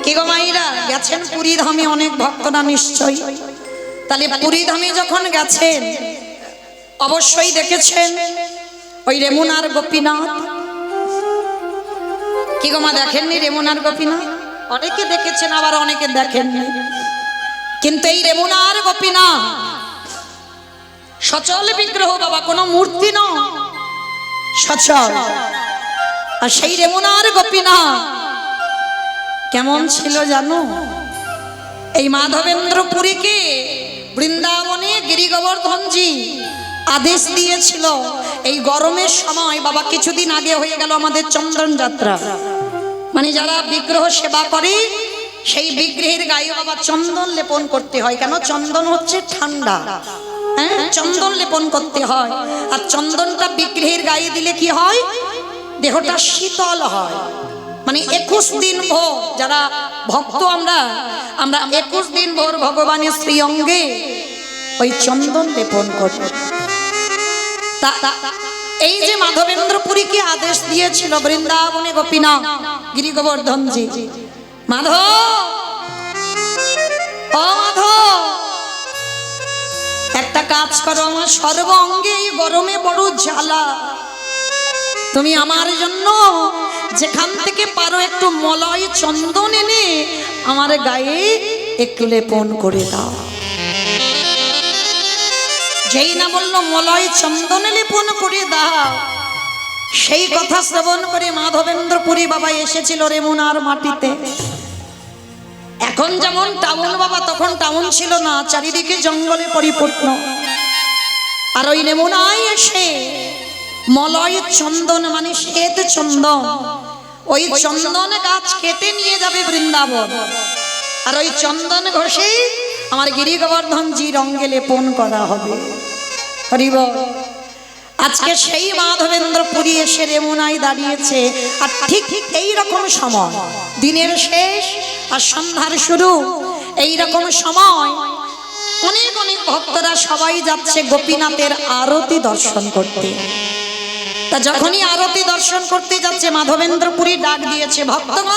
কি গো মাইরা গেছেন পুরী ধামে অনেক ভক্তরা নিশ্চয়ই, তাহলে পুরী ধামে যখন গেছেন অবশ্যই দেখেছেন ওই রেমুনার গোপীনাথ। কি গো মা দেখেননি রেমুনার গোপীনাথ? অনেকে দেখেছেন আবার অনেকে দেখেননি, কিন্তু এই রেমুনার গোপীনাথ সচল বিগ্রহ বাবা, কোনো মূর্তি নয়, সচল। আর সেই রেমুনার গোপীনাথ কেমন ছিল জানো? এই মাধবেন্দ্রপুরীকে বৃন্দাবনে গিরি গোবর্ধনজি আদেশ দিয়েছিল এই গরমের সময় বাবা। কিছুদিন আগে হয়ে গেল আমাদের চন্দন যাত্রা, মানে যারা বিগ্রহ সেবা করে সেই বিগ্রহের গায়ে বাবা চন্দন লেপন করতে হয়। কেন? চন্দন হচ্ছে ঠান্ডা, হ্যাঁ, চন্দন লেপন করতে হয়। আর চন্দনটা বিগ্রহের গায়ে দিলে কি হয়? দেহটা শীতল হয়। মানে 21 দিন ভোর যারা ভক্ত আমরা 21 দিন ভোর ভগবানের শ্রী অঙ্গে ওই চন্দন লেপন করি। এই যে মাধবেন্দ্রপুরীকে আদেশ দিয়েছিল বৃন্দাবনে গোপীনাথ গিরি গোবর্ধনজি, মাধব ও মাধব একটা কাজ করো, আমার সর্ব অঙ্গে এই গরমে বড় জ্বালা, তুমি আমার জন্য যেখান থেকে পারো একটু মলয় চন্দন এনে আমার গায়ে একটু লেপন করে দাও। যেই না বললো মলয় চন্দনে লেপন করে দাও, সেই কথা শ্রবণ করে মাধবেন্দ্রপুরী বাবা এসেছিল রেমুনার মাটিতে। এখন যেমন টাউন বাবা, তখন টাউন ছিল না, চারিদিকে জঙ্গলে পরিপূর্ণ। আর ওই রেমুনায় এসে মলয় চন্দন মানে শ্বেত চন্দন, ওই চন্দন গাছ কেটে নিয়ে যাবে বৃন্দাবন। আর ওই চন্দন ঘষে আমার গিরি গোবর্ধনজি রঙ্গে লেপন করা হবে। হরি বল। আজকে সেই মাধবেন্দ্রপুরী এসে রেমুনায় দাঁড়িয়েছে। আর ঠিক এই রকম সময়, দিনের শেষ আর সন্ধ্যার শুরু, এই রকম সময় অনেক অনেক ভক্তরা সবাই যাচ্ছে গোপীনাথের আরতি দর্শন করতে। তা যখনই আরতি দর্শন করতে যাচ্ছে মাধবেন্দ্রপুরী ডাক দিয়েছে, ভক্তগণ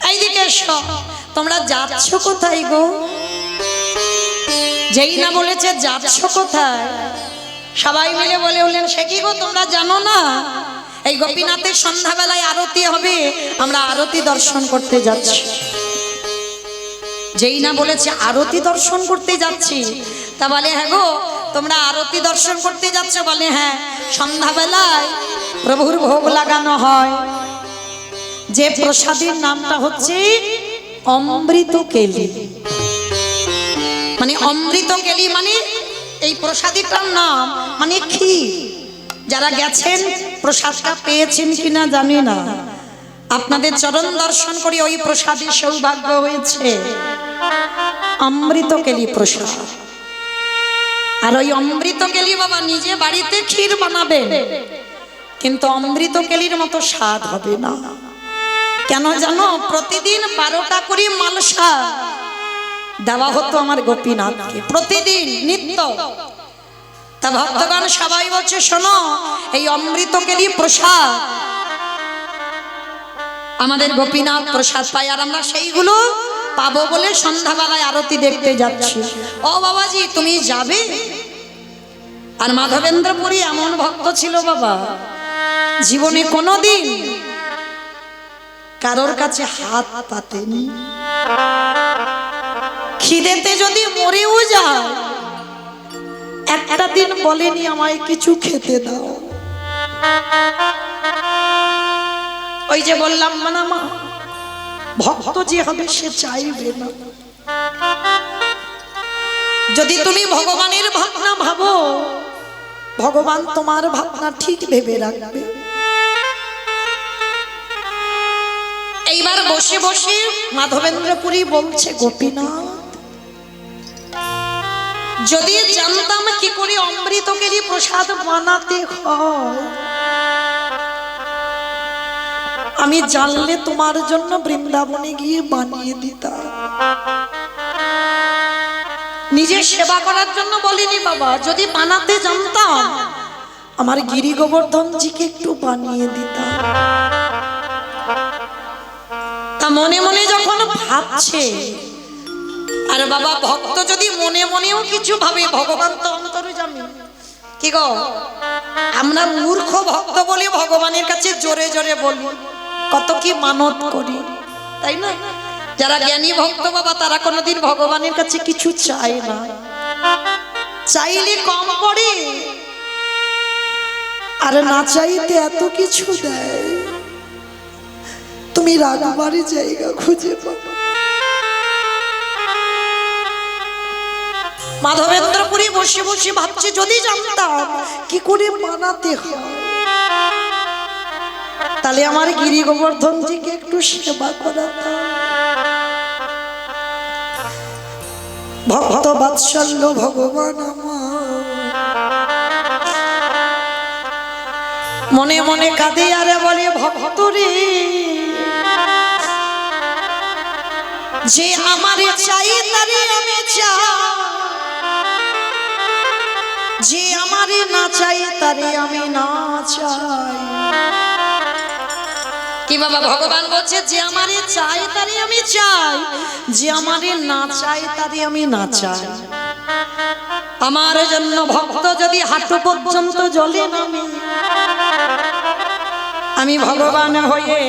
এইদিকে এসো। তোমরা যাচ্ছ কোথায় গো? যেই না বলেছে যাচ্ছ কোথায়, সবাই মিলে বলে উঠলেন, সে কি গো তোমরা জানো না এই গোপীনাথের সন্ধ্যাবেলায় আরতি হবে, আমরা আরতি দর্শন করতে যাচ্ছি। যেই না বলেছে আরতি দর্শন করতে যাচ্ছি, তা বলে হ্যাঁ গো তোমরা আরতি দর্শন করতে যাচ্ছ? বলে হ্যাঁ, সন্ধ্যাবেলায় প্রভুর ভোগ লাগানো হয়, যে প্রসাদের নামটা হচ্ছে অমৃত কেলি। মানে অমৃত কেলি মানে এই প্রসাদীটার নাম মানে ক্ষীর। যারা গেছেন প্রসাদটা পেয়েছেন কিনা জানি না, আপনাদের চরণ দর্শন করে ওই প্রসাদের সৌভাগ্য হয়েছে, অমৃত কেলি প্রসাদ। আর ওই অমৃত কেলি বাবা নিজে বাড়িতে ক্ষীর বানাবেন, কিন্তু অমৃত কেলির মতো স্বাদ হবে না। কেন জানো? প্রতিদিন 12টা করে মালসা দেওয়া হতো আমার গোপীনাথকে, প্রতিদিন নিত্য। তা ভক্তগণ সবাই বলছে শোনো, এই অমৃত কেলি প্রসাদ আমাদের গোপীনাথ প্রসাদ পায়, আর আমরা সেইগুলো পাবো বলে সন্ধ্যাবেলায় আরতি দেখতে যাচ্ছি। ও বাবাজি তুমি যাবে? আর মাধবেন্দ্রপুরী এমন ভক্ত ছিল বাবা, জীবনে কোনোদিন কারোর কাছে হাত পাতেনি। খিদেতে যদি মরেও যায় একটা দিন বলেনি আমায় কিছু খেতে দাও। ওই যে বললাম না মা, ভক্ত যে হবে সে চাইবে না। যদি তুমি ভগবানের ভাবনা ভাবো, ভগবান তোমার ভাবনা ঠিক ভেবে রাখবে। এইবার বসে বসে মাধবেন্দ্রপুরী বলছে, গোপীনাথ যদি জানতাম কি করে অমৃত কেলি প্রসাদ বানাতে হয়, আমি জানলে তোমার জন্য বৃন্দাবনে গিয়ে বানিয়ে দিতাম। নিজের সেবা করার জন্য বলিনি বাবা, যদি বানাতে জানতাম আমার গিরি গোবর্ধনজিকে একটু বানিয়ে দিতাম। মনে মনে যখন ভাবছে, আর বাবা ভক্ত যদি মনে মনেও কিছু ভাবে, ভগবান তো অন্তর্যামী। কি গো, আমরা মূর্খ ভক্ত বলে ভগবানের কাছে জোরে জোরে বলি, কত কি মানত করি, তাই না? যারা জ্ঞানী ভক্ত বাবা, তারা কোনোদিন ভগবানের কাছে কিছু চায় না, চাইলে কম পড়ে, আর না চাইতে এত কিছু দেয়, তুমি রাগবাড়ি জায়গা খুঁজে পাবো। মাধবেন্দ্রপুরী বসে বসে ভাবছে, যদি জানতাম কি করে মানাতে হয়, তাহলে আমার গিরি গোবর্ধনজিকে একটু সেবা করাতাম। ভক্ত বাৎসল্য ভগবান আমার, মনে মনে কাঁদে আরে বলে, ভক্ত রে, যে আমারে চাই তারে আমি চাই, যে আমারে না চাই তারে আমি না চাই। কি বাবা, ভগবান বলছে, যে আমারে চাই তারে আমি চাই, যে আমারে না চাই তারে আমি না চাই। আমার জন্য ভক্ত যদি হাঁটু পর্যন্ত জলে নামে, আমি ভগবান হয়ে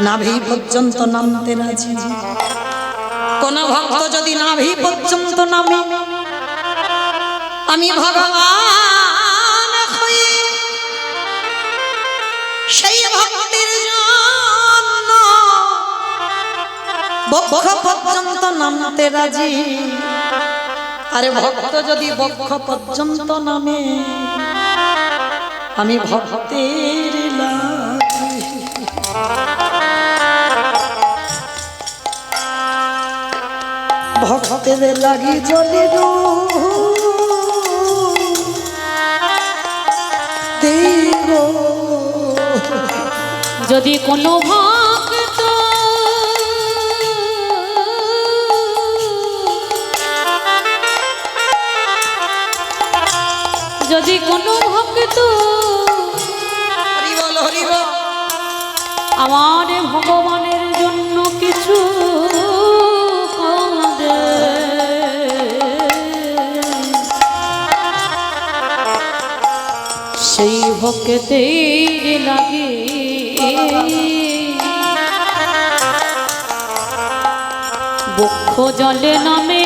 নাভি পর্যন্ত নামতে রাজি। কোন ভক্ত যদি নাভি পর্যন্ত নামে, আমি ভগবান হয়ে সেই ভক্তের জন্য বক্ষ পর্যন্ত নামতে রাজি। আরে ভক্ত যদি বক্ষ পর্যন্ত নামে, আমি ভক্তের লাগি। ভক্তের লাগি জলে দেব। যদি কোনো ভক্ত যদি কোনো ভক্ত হরি বল হরি বল, আমার ভগবানের জন্য কিছু কাঁদে, সেই ভক্তের লাগে বক্ষ জলে নামে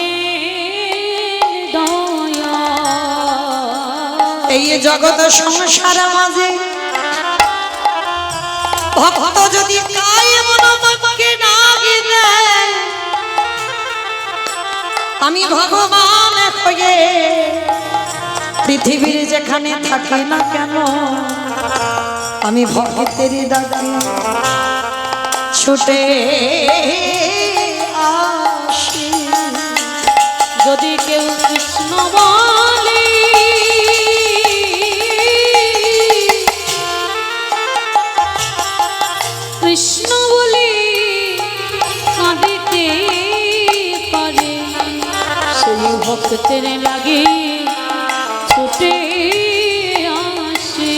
দয়া। এই জগৎ সংসার মাঝে ভক্ত যদি কায় মনকে ডাকি দেয়, আমি ভগবান হয়ে পৃথিবীর যেখানে থাকি না কেন, আমি ভক্তের ডাকি ছুটে আসি। যদি কেউ কৃষ্ণ বলে, কৃষ্ণ বলে কাঁদিতে পারে, সেই ভক্তের লাগে ছুটে আসে।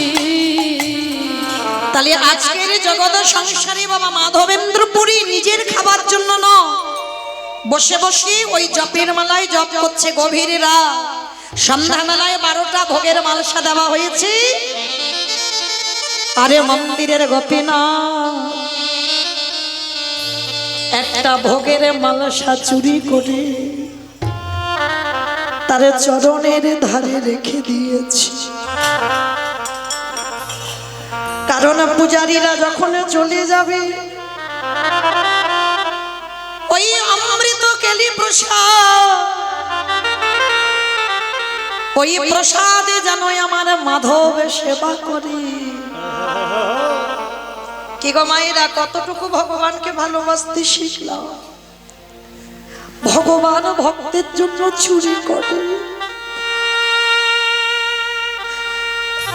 তাহলে আজকের জগৎ সংসারে বাবা মাধবেন্দ্রপুরী নিজের খাবার জন্য নয়, বসে বসে ওই জপের মালায় জপ করছে গভীর রাত। সন্ধ্যা বেলায় 12টা ভোগের মালসা দেওয়া হয়েছে। আরে মন্দিরের গোপীনাথ একটা ভোগের মালসা চুরি করে তার চরণের ধারে রেখে দিয়েছি। কারণ পূজারীরা যখন চলে যাবে, ওই অমৃত কেলি প্রসাদ, ওই প্রসাদে যেন আমার মাধব সেবা করে। কি গো মায়েরা, কতটুকু ভগবানকে ভালোবাসতে শিখলাম। ভগবান ভক্তের জন্য চুরি করে।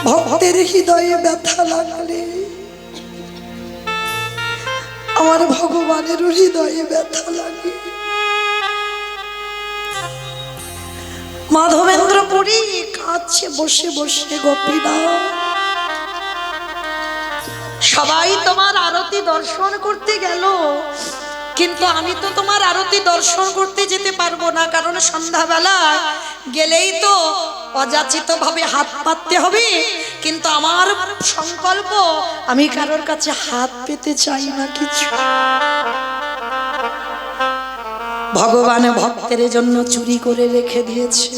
ভক্তের হৃদয়ে ব্যথা লাগলে আমার ভগবানের হৃদয়ে ব্যথা লাগে। মাধবেন্দ্রপুরী কাঁদছে বসে বসে গোপীনাথ। সবাই তোমার আরতি দর্শন করতে গেল, কিন্তু আমি তো তোমার আরতি দর্শন করতে যেতে পারবো না, কারণ সন্ধ্যাবেলা গেলেই তো অযাচিত ভাবে হাত পাততে হবে। কিন্তু আমার সংকল্প, আমি কারোর কাছে হাত পেতে চাই না কিছু। ভগবান ভক্তের জন্য চুরি করে রেখে দিয়েছে।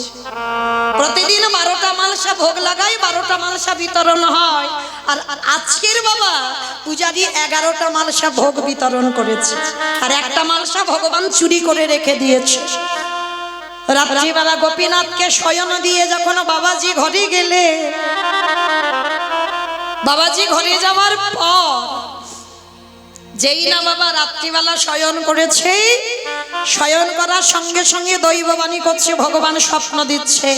প্রতিদিন 12টা মালসা ভোগ লাগাই, 12টা মালসা বিতরণ হয়। আর আজকের বাবা পূজারি 11টা মালসা ভোগ বিতরণ করেছে, আর একটা মালসা ভগবান চুরি করে রেখে দিয়েছে। রাত্রিবেলা গোপীনাথকে শয়ন দিয়ে যখন বাবাজি ঘরে গেলে, বাবাজি ঘরে যাওয়ার পর যেই না বাবা রাত্রিবেলা শয়ন করেছে, শয়ন করার সঙ্গে সঙ্গে দৈববাণী করছে, ভগবান স্বপ্ন দিচ্ছে,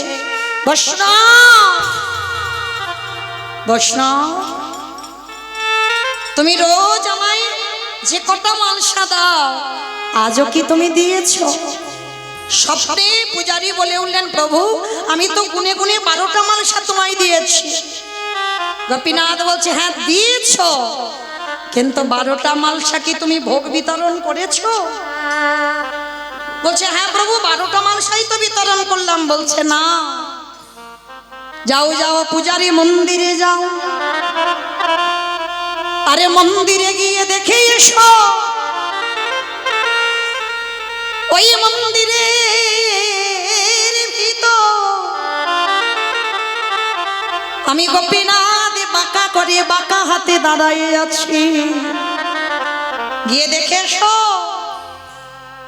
বৈষ্ণব বৈষ্ণব তুমি রোজ আমায় যে কটা মালসা দাও, আজও কি তুমি দিয়েছো? স্বপ্নে পূজারী বলে উঠলেন, প্রভু আমি তো গুনে গুনে 12টা মালসা তোমায় দিয়েছি। গোপীনাথ বলছে, হ্যাঁ দিয়েছো, কিন্তু 12টা মালসা কি তুমি ভোগ বিতরণ করেছো? বলছে, হ্যাঁ প্রভু 12টা মালসাই তো বিতরণ করলাম। বলছে, না, যাও যাও পূজারী মন্দিরে যাও, আরে মন্দিরে গিয়ে দেখে এসো, ওই মন্দিরের ভিতর আমি গোপীনাথ বাঁকা করে বাঁকা হাতে দাঁড়াইয়ে আছি, গিয়ে দেখে এসো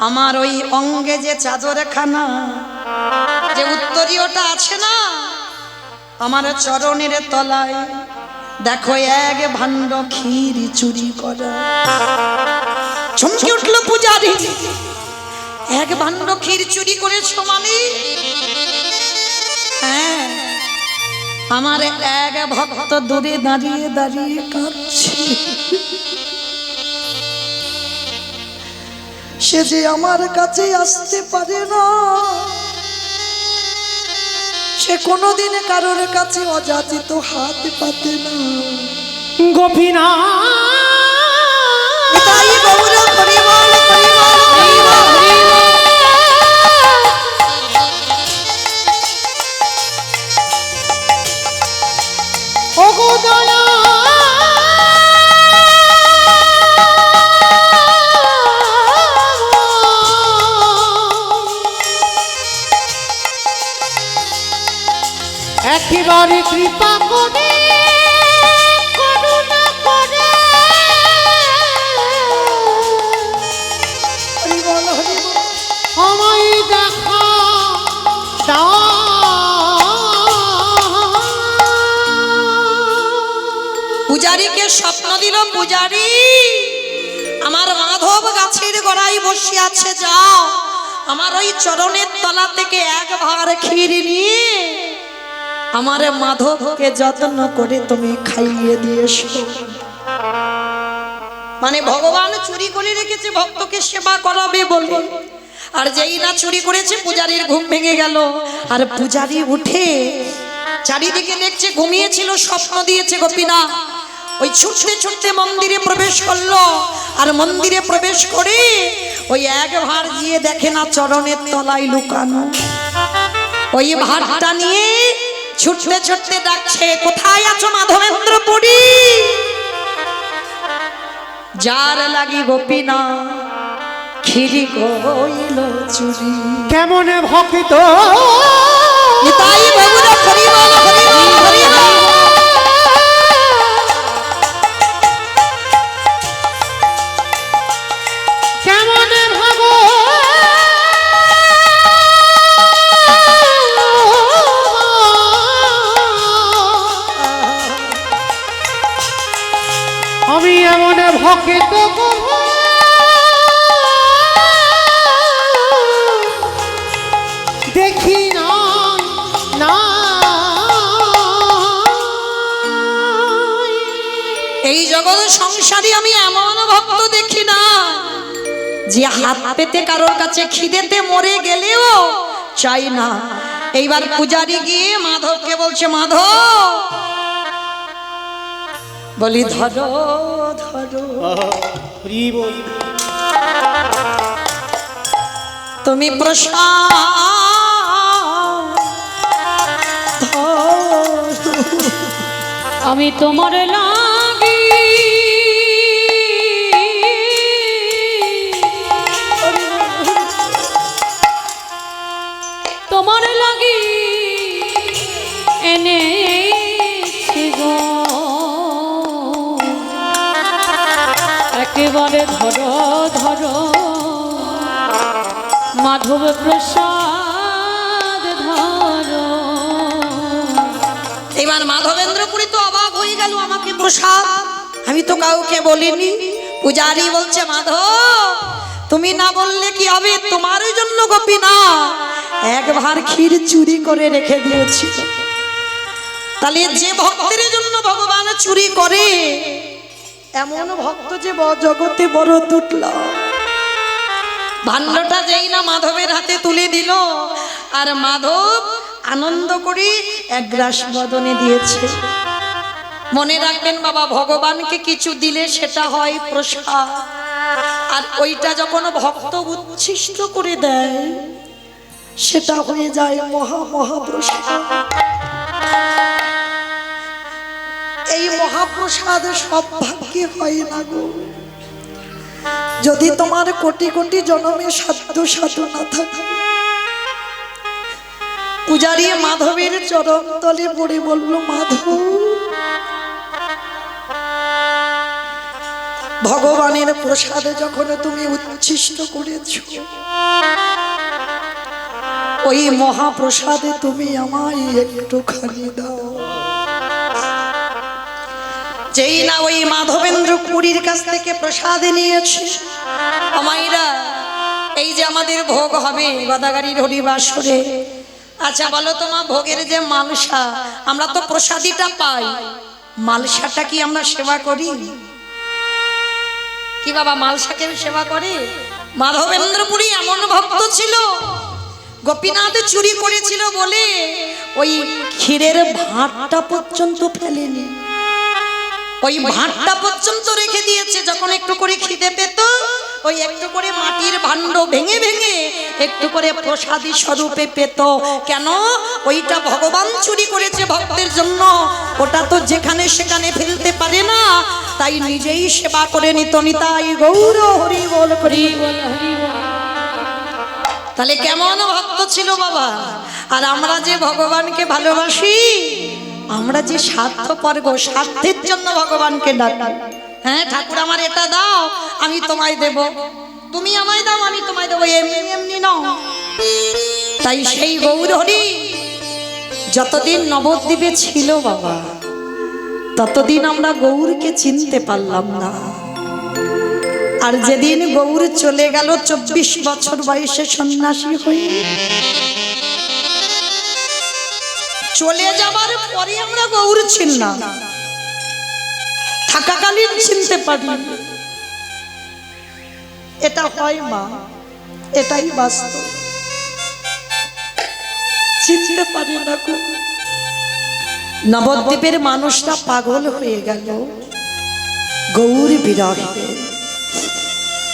আমার ওই অঙ্গে যে চাদরখানা, যে উত্তরীয়টা আছে না, আমার চরণের তলায় দেখো এক ভাণ্ড ক্ষীর চুরি করা। চমকে উঠলো পূজারী, এক ভাণ্ড ক্ষীর চুরি করেছো মানে? হ্যাঁ, আমার এক ভক্ত দূরে দাঁড়িয়ে দাঁড়িয়ে কাঁদছে, সে যে আমার কাছে আসতে পারে না, সে কোনোদিন কারোর কাছে অযাচিত হাত পাতে না। গোপীনাথ তাই গৌর হরি বল, হরি বল, হরি বল, হরি বল। ওগো দয়া একেবারে কৃপা করে করুণা করে হরি বল, হরি বল। আমায় দেখা পূজারীকে স্বপ্ন দিল, পূজারী আমার মাধব গাছের গোড়ায় বসে আছে, যাও আমার ওই চরণের তলা থেকে এক ভার ক্ষীর নিয়ে আমার মাধবকে যত্ন করে তুমি খাইয়ে দিয়েছো। মানে ভগবান চুরি করে রেখেছে ভক্তকে সেবা করাবে বলে, আর যেই না চুরি করেছে পূজারীর ঘুম ভেঙে গেল। আর পূজারী উঠে চারিদিকে দেখছে, ঘুমিয়েছিল স্বপ্ন দিয়েছে গোপীনাথ। ওই ছুটতে ছুটতে মন্দিরে প্রবেশ করলো, আর মন্দিরে প্রবেশ করে ওই এক ভার গিয়ে দেখে না চরণের তলায় লুকানো। ওই ভারটা নিয়ে ছুটতে ছুটতে ডাকছে, কোথায় আছো মাধবেন্দ্র পুরী? যার লাগি গোপীনাথ ক্ষীরি কইল চুরি। কেমন ভক্ত নিতাই বাবুরা হরি বল, হরি বল, হরি বল। কেমন ভাব আমি এমন ভক্ত দেখি না না এই জগৎ সংসারী আমি এমন ভক্ত দেখি না যে হাত পেতে কারোর কাছে খিদেতে মরে গেলেও চাই না। এইবার পূজারি গিয়ে মাধবকে বলছে, মাধব বলি ধরো ধরো হরি বল। তুমি প্রসাদ ধরো। আমি তোমার লাগি তোমার লাগি এনেছি গো, একেবারে ধরো ধরো মাধব প্রসাদ ধরো। এবার মাধবেন্দ্রপুরী তো অবাক হয়ে গেল, আমাকে প্রসাদ, আমি তো কাউকে বলিনি। পূজারি বলছে মাধব তুমি না বললে কি হবে, তোমার জন্য গোপীনা এক ভার ক্ষীর চুরি করে রেখে দিয়েছি। তাহলে যে ভক্তের জন্য ভগবান চুরি করে, এমন ভক্ত যে জগতে বড় দুটল। ভাণ্ডটা যেই না মাধবের হাতে তুলে দিল, আর মাধব আনন্দ করে এক গ্রাস বদনে দিয়েছে। মনে রাখবেন বাবা, ভগবানকে কিছু দিলে সেটা হয় প্রসাদ, আর ওইটা যখন ভক্ত উচ্ছিষ্ট করে দেয় সেটা হয়ে যায় মহা মহাপ্রসাদ। এই মহাপ্রসাদ সব ভাগ্যে হয় না গো। যদি তোমার কোটি কোটি জন্মে সাধ্য সাধনা থাকে। পূজারী মাধবের চরণ তলে পড়ে বলল, মাধব ভগবানের প্রসাদে যখন তুমি উচ্ছিষ্ট করেছ, ওই মহাপ্রসাদে তুমি আমায় একটুখানি দাও। যেই না ওই মাধবেন্দ্র পুরীর কাছ থেকে প্রসাদ নিয়েছে, আমাইরা এই যে আমাদের ভোগ হবে গদাগাড়ির হরিবাসরে। আচ্ছা বলো তোমার ভোগের যে মালসা, আমরা তো প্রসাদীটা পাই, মালসাটা কি আমরা সেবা করি? কি বাবা মালসাকে সেবা করে? মাধবেন্দ্রপুরী এমন ভক্ত ছিল, গোপীনাথ চুরি করেছিল বলে ওই ক্ষীরের ভাঁড়টা পর্যন্ত ফেলেনি, ওই ভাঁড়টা পর্যন্ত রেখে দিয়েছে। যখন একটু করে খিদে পেত, ওই একটু করে মাটির ভাণ্ড ভেঙে ভেঙে একটু করে প্রসাদী স্বরূপে পেত। কেন? ওইটা ভগবান চুরি করেছে ভক্তের জন্য, ওটা তো যেখানে সেখানে ফেলতে পারে না, তাই নিজেই সেবা করে নিত। নিতাই গৌর হরি বল হরি বল হরি বল। তাহলে কেমন ভক্ত ছিল বাবা। আর আমরা যে ভগবানকে ভালোবাসি, আমরা যে স্বার্থপর গো, স্বার্থের জন্য ভগবানকে ডাকি। হ্যাঁ ঠাকুর আমার এটা দাও, আমি তোমায় দেব, তুমি আমায় দাও, আমি তোমায় দেবো, এমনি এমনি নাও। তাই সেই গৌর হরি যতদিন নবদ্বীপে ছিল বাবা, ততদিন আমরা গৌরকে চিনতে পারলাম না। আর যেদিন গৌর চলে গেল 24 বছর বয়সে সন্ন্যাসী হয়ে, চলে যাবার পরে আমরা গৌর চিনলাম, থাকাকালীন চিনতে পারি। এটা হয় মা, এটাই বাস্তব, চিনতে পারি না গো। নবদ্বীপের মানুষটা পাগল হয়ে গেল গৌর বিরহে,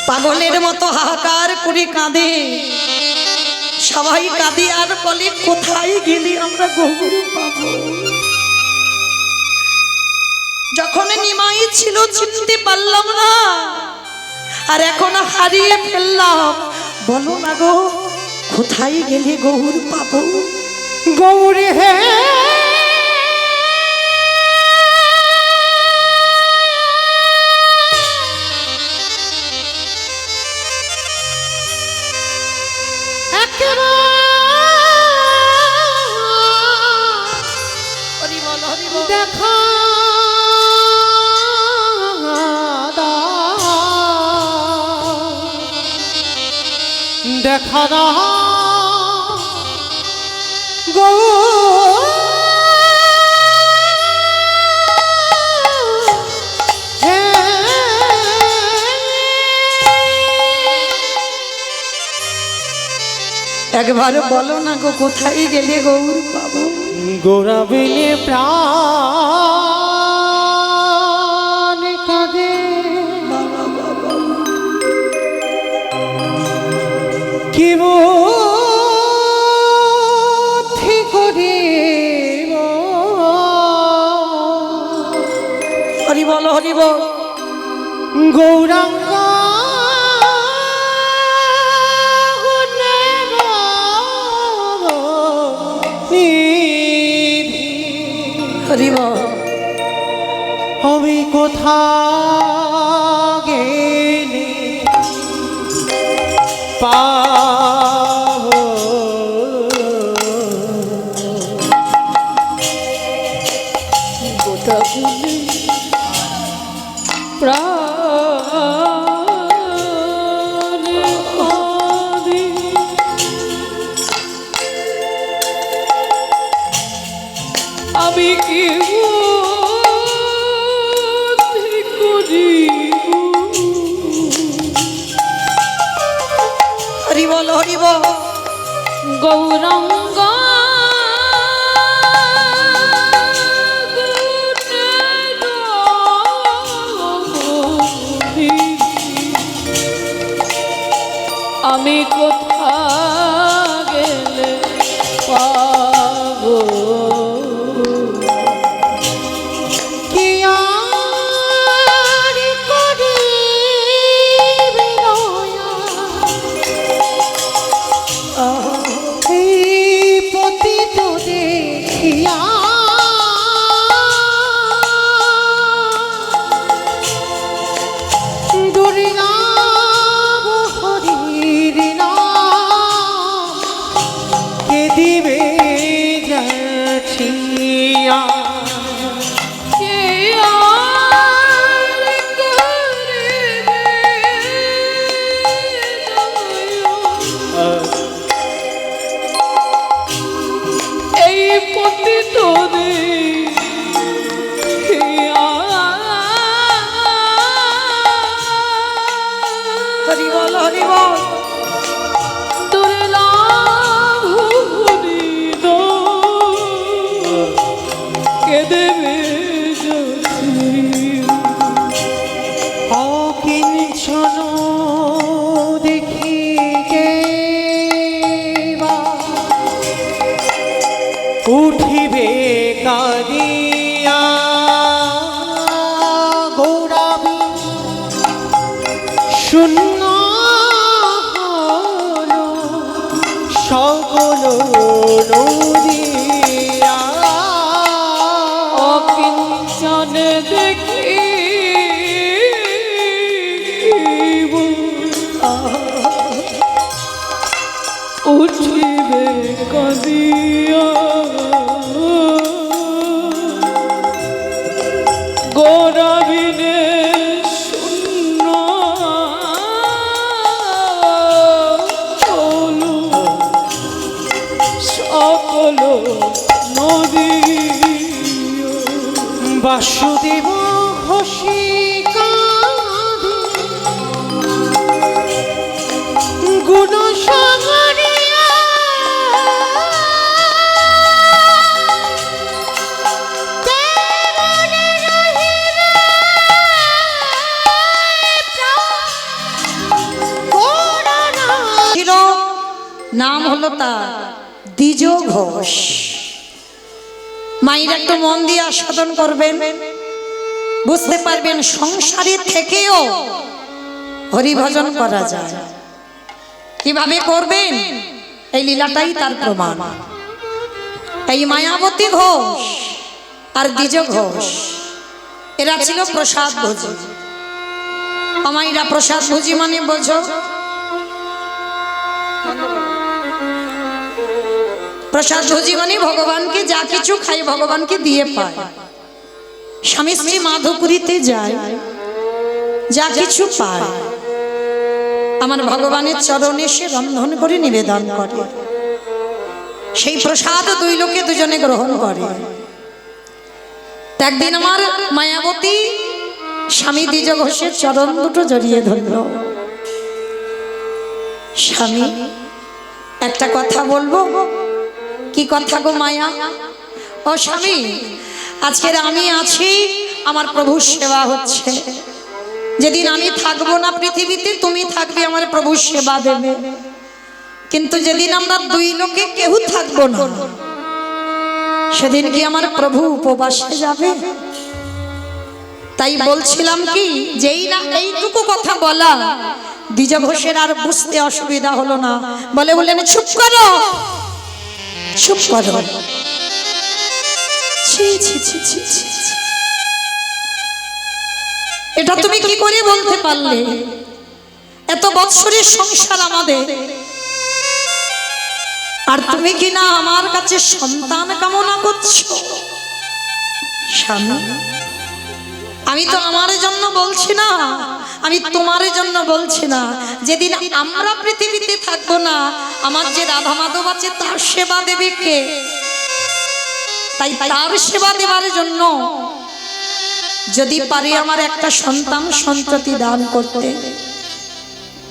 পাগলের মতো হাহাকার করে কাঁদে। সবাই কাঁদে আর বলে, কোথায় গেলি আমরা গৌর পাবো? যখন নিমাই ছিল চিনতে পারলাম না, আর এখন হারিয়ে ফেললাম। বলো না গো, কোথায় গেলে গৌর পাবো? গৌরী হে দেখা দেখা দা গো একবার বলো না গো, কোথায় গেলে গৌর পাবো? গোরা বিলে প্রাণ কি বুদ্ধি করিব হরি বল হরি বল। গৌরাঙ্গ হরি বল। আমি কোথা গেলে পাবো গোটা ভুলে প্রাণে কাঁদে। আমি কি বুদ্ধি করিব হরি বল হরি বল। গৌরাঙ্গ আমি কোথা গেলে পাবো কি আর করিবে দয়া এই পতিত দেখিয়া দুর্গাব হরির নাম কে দিবে যাচ্ছিয়া কে আর করিবে দয়া? এই পতিত হরি বল হরি বল। দুর্লভ হরিণ কে দেবে যথি? অকিঞ্চন দেখি কেবা উঠিবে কাঁদিয়া গৌরাবী শূন্য হলো সকল নদিয়া অকিঞ্চন দেখি উঠিবে কাঁদিয়া গৌরাবিনে শূন্য হলো সকল নদী। বাসুদেব হসি কাঁদে গুণ সাগরিয়া কেমনে রহিবে প্রাণ ছিল নাম হলো তার দ্বিজ ঘোষ। মায়ের একটু মন দিয়ে আস্বাদন করবেন, বুঝতে পারবেন সংসারে থেকেও হরিভজন করা যায়। কিভাবে করবেন এই লীলাটাই তার প্রমাণ। এই মায়াবতী ঘোষ আর দ্বিজ ঘোষ এরা ছিল প্রসাদ ভোজী। আমাইরা প্রসাদ ভোজী মানে বোঝো, প্রসাদ ভোজী মানে ভগবানকে যা কিছু খাই ভগবানকে দিয়ে পায়। স্বামী স্ত্রী মাধবপুরীতে যায়, যা কিছু পায় আমার ভগবানের চরণে সে রন্ধন করে নিবেদন করে। সেই প্রসাদ দুই লোকে দুজনে গ্রহণ করে। একদিন আমার মায়াবতী স্বামী দ্বিজ ঘোষের চরণ দুটো জড়িয়ে ধরল। স্বামী, একটা কথা বলবো। কি কথা গো মায়া? ও স্বামী, আজকের আমি আছি, আমার প্রভুর সেবা হচ্ছে। যেদিন আমি থাকবো না পৃথিবীতে, তুমি থাকবে, আমার প্রভুর সেবা দেবে। কিন্তু যেদিন আমরা দুই লোকে কেউ থাকবো না, সেদিন কি আমার প্রভু উপবাসে যাবে? তাই বলছিলাম কি, যেই না এইটুকু কথা বলা দ্বিজ ঘোষের আর বুঝতে অসুবিধা হলো না, বললেন চুপ করো, চুপ করো। ছি ছি ছি ছি ছি, এটা তুমি কি করে বলতে পারলে? এত বৎসরের সংসার আমাদের, আর তুমি কি না আমার কাছে সন্তান কামনা করছো? স্বামী, আমি তো আমার জন্য বলছি না, আমি তোমার জন্য বলছি না। যেদিন আমরা পৃথিবীতে থাকবো না, আমার যে রাধা মাধব আছে তার সেবা দেবে কে? তাই তার সেবা দেওয়ার জন্য যদি পারি আমার একটা সন্তান সন্ততি দান করতে।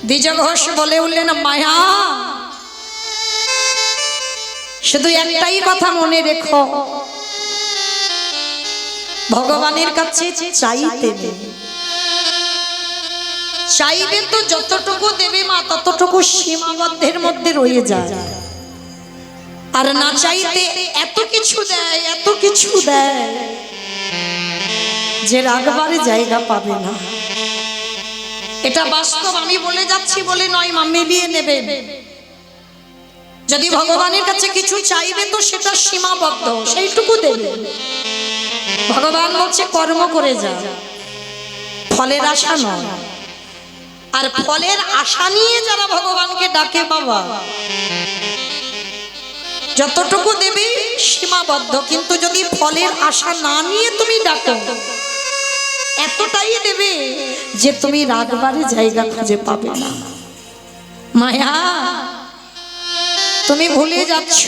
দ্বিজ ঘোষ বলে উঠলেন, মায়া, শুধু একটাই কথা মনে রেখো, ভগবানের কাছে চাইতে নেই। চাইবে তো যতটুকু দেবে মা, ততটুকু সীমাবদ্ধের মধ্যে রয়ে যায়। আর না চাইতে এত কিছু দেয়, এত কিছু দেয় যে রাখবার জায়গা পাবে না। এটা বাস্তব, আমি বলে যাচ্ছি বলে নয়, মা মিলিয়ে নেবে। যদি ভগবানের কাছে কিছু চাইবে তো সেটা সীমাবদ্ধ, সেইটুকু দেবে। ভগবান বলছে কর্ম করে যা, ফলের আশা নয়। আর ফলের আশা নিয়ে যারা ভগবানকে ডাকে, বাবা যতটুকু দেবে সীমাবদ্ধ, কিন্তু যদি ফলের আশা না নিয়ে তুমি ডাকো, এতটাই দেবে যে তুমি রাখবারে জায়গা খুঁজে পাবে না। মায়া, তুমি ভুলে যাচ্ছ,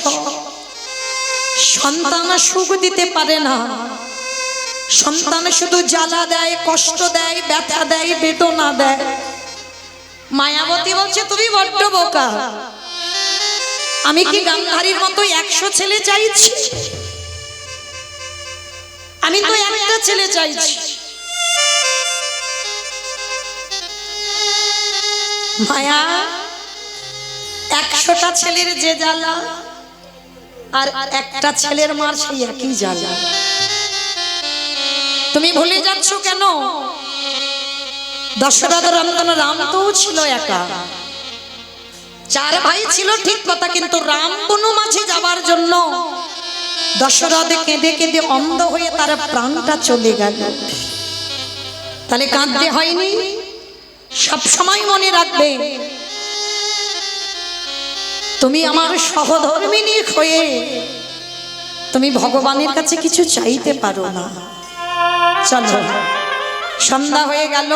সন্তান সুখ দিতে পারে না। সন্তান শুধু জ্বালা দেয়, কষ্ট দেয়, ব্যথা দেয়, বেদনা দেয়। মায়াবতী বলছে তুমি বড্ড বোকা। আমি কি গান্ধারীর মতো 100 ছেলে চাইছি? আমি তো একটা ছেলে চাইছি। মায়া, 100টা ছেলের যে জ্বালা, আর একটা ছেলের মার সেই একই জ্বালা। তুমি ভুলে যাচ্ছ কেন? দশরথ নন্দন রাম তো ছিল একা, 4 ভাই ছিল ঠিক কথা, কিন্তু রাম বনু মাঝে যাবার জন্য দশরথ কেঁদে কেঁদে অন্ধ হয়ে তার প্রাণটা চলে গেল। তাহলে কাঁদতে হয়নি? সব সময় মনে রাখবে, তুমি আমার সহধর্মিণী হয়ে তুমি ভগবানের কাছে কিছু চাইতে পারো না। চলো, সন্ধ্যা হয়ে গেল,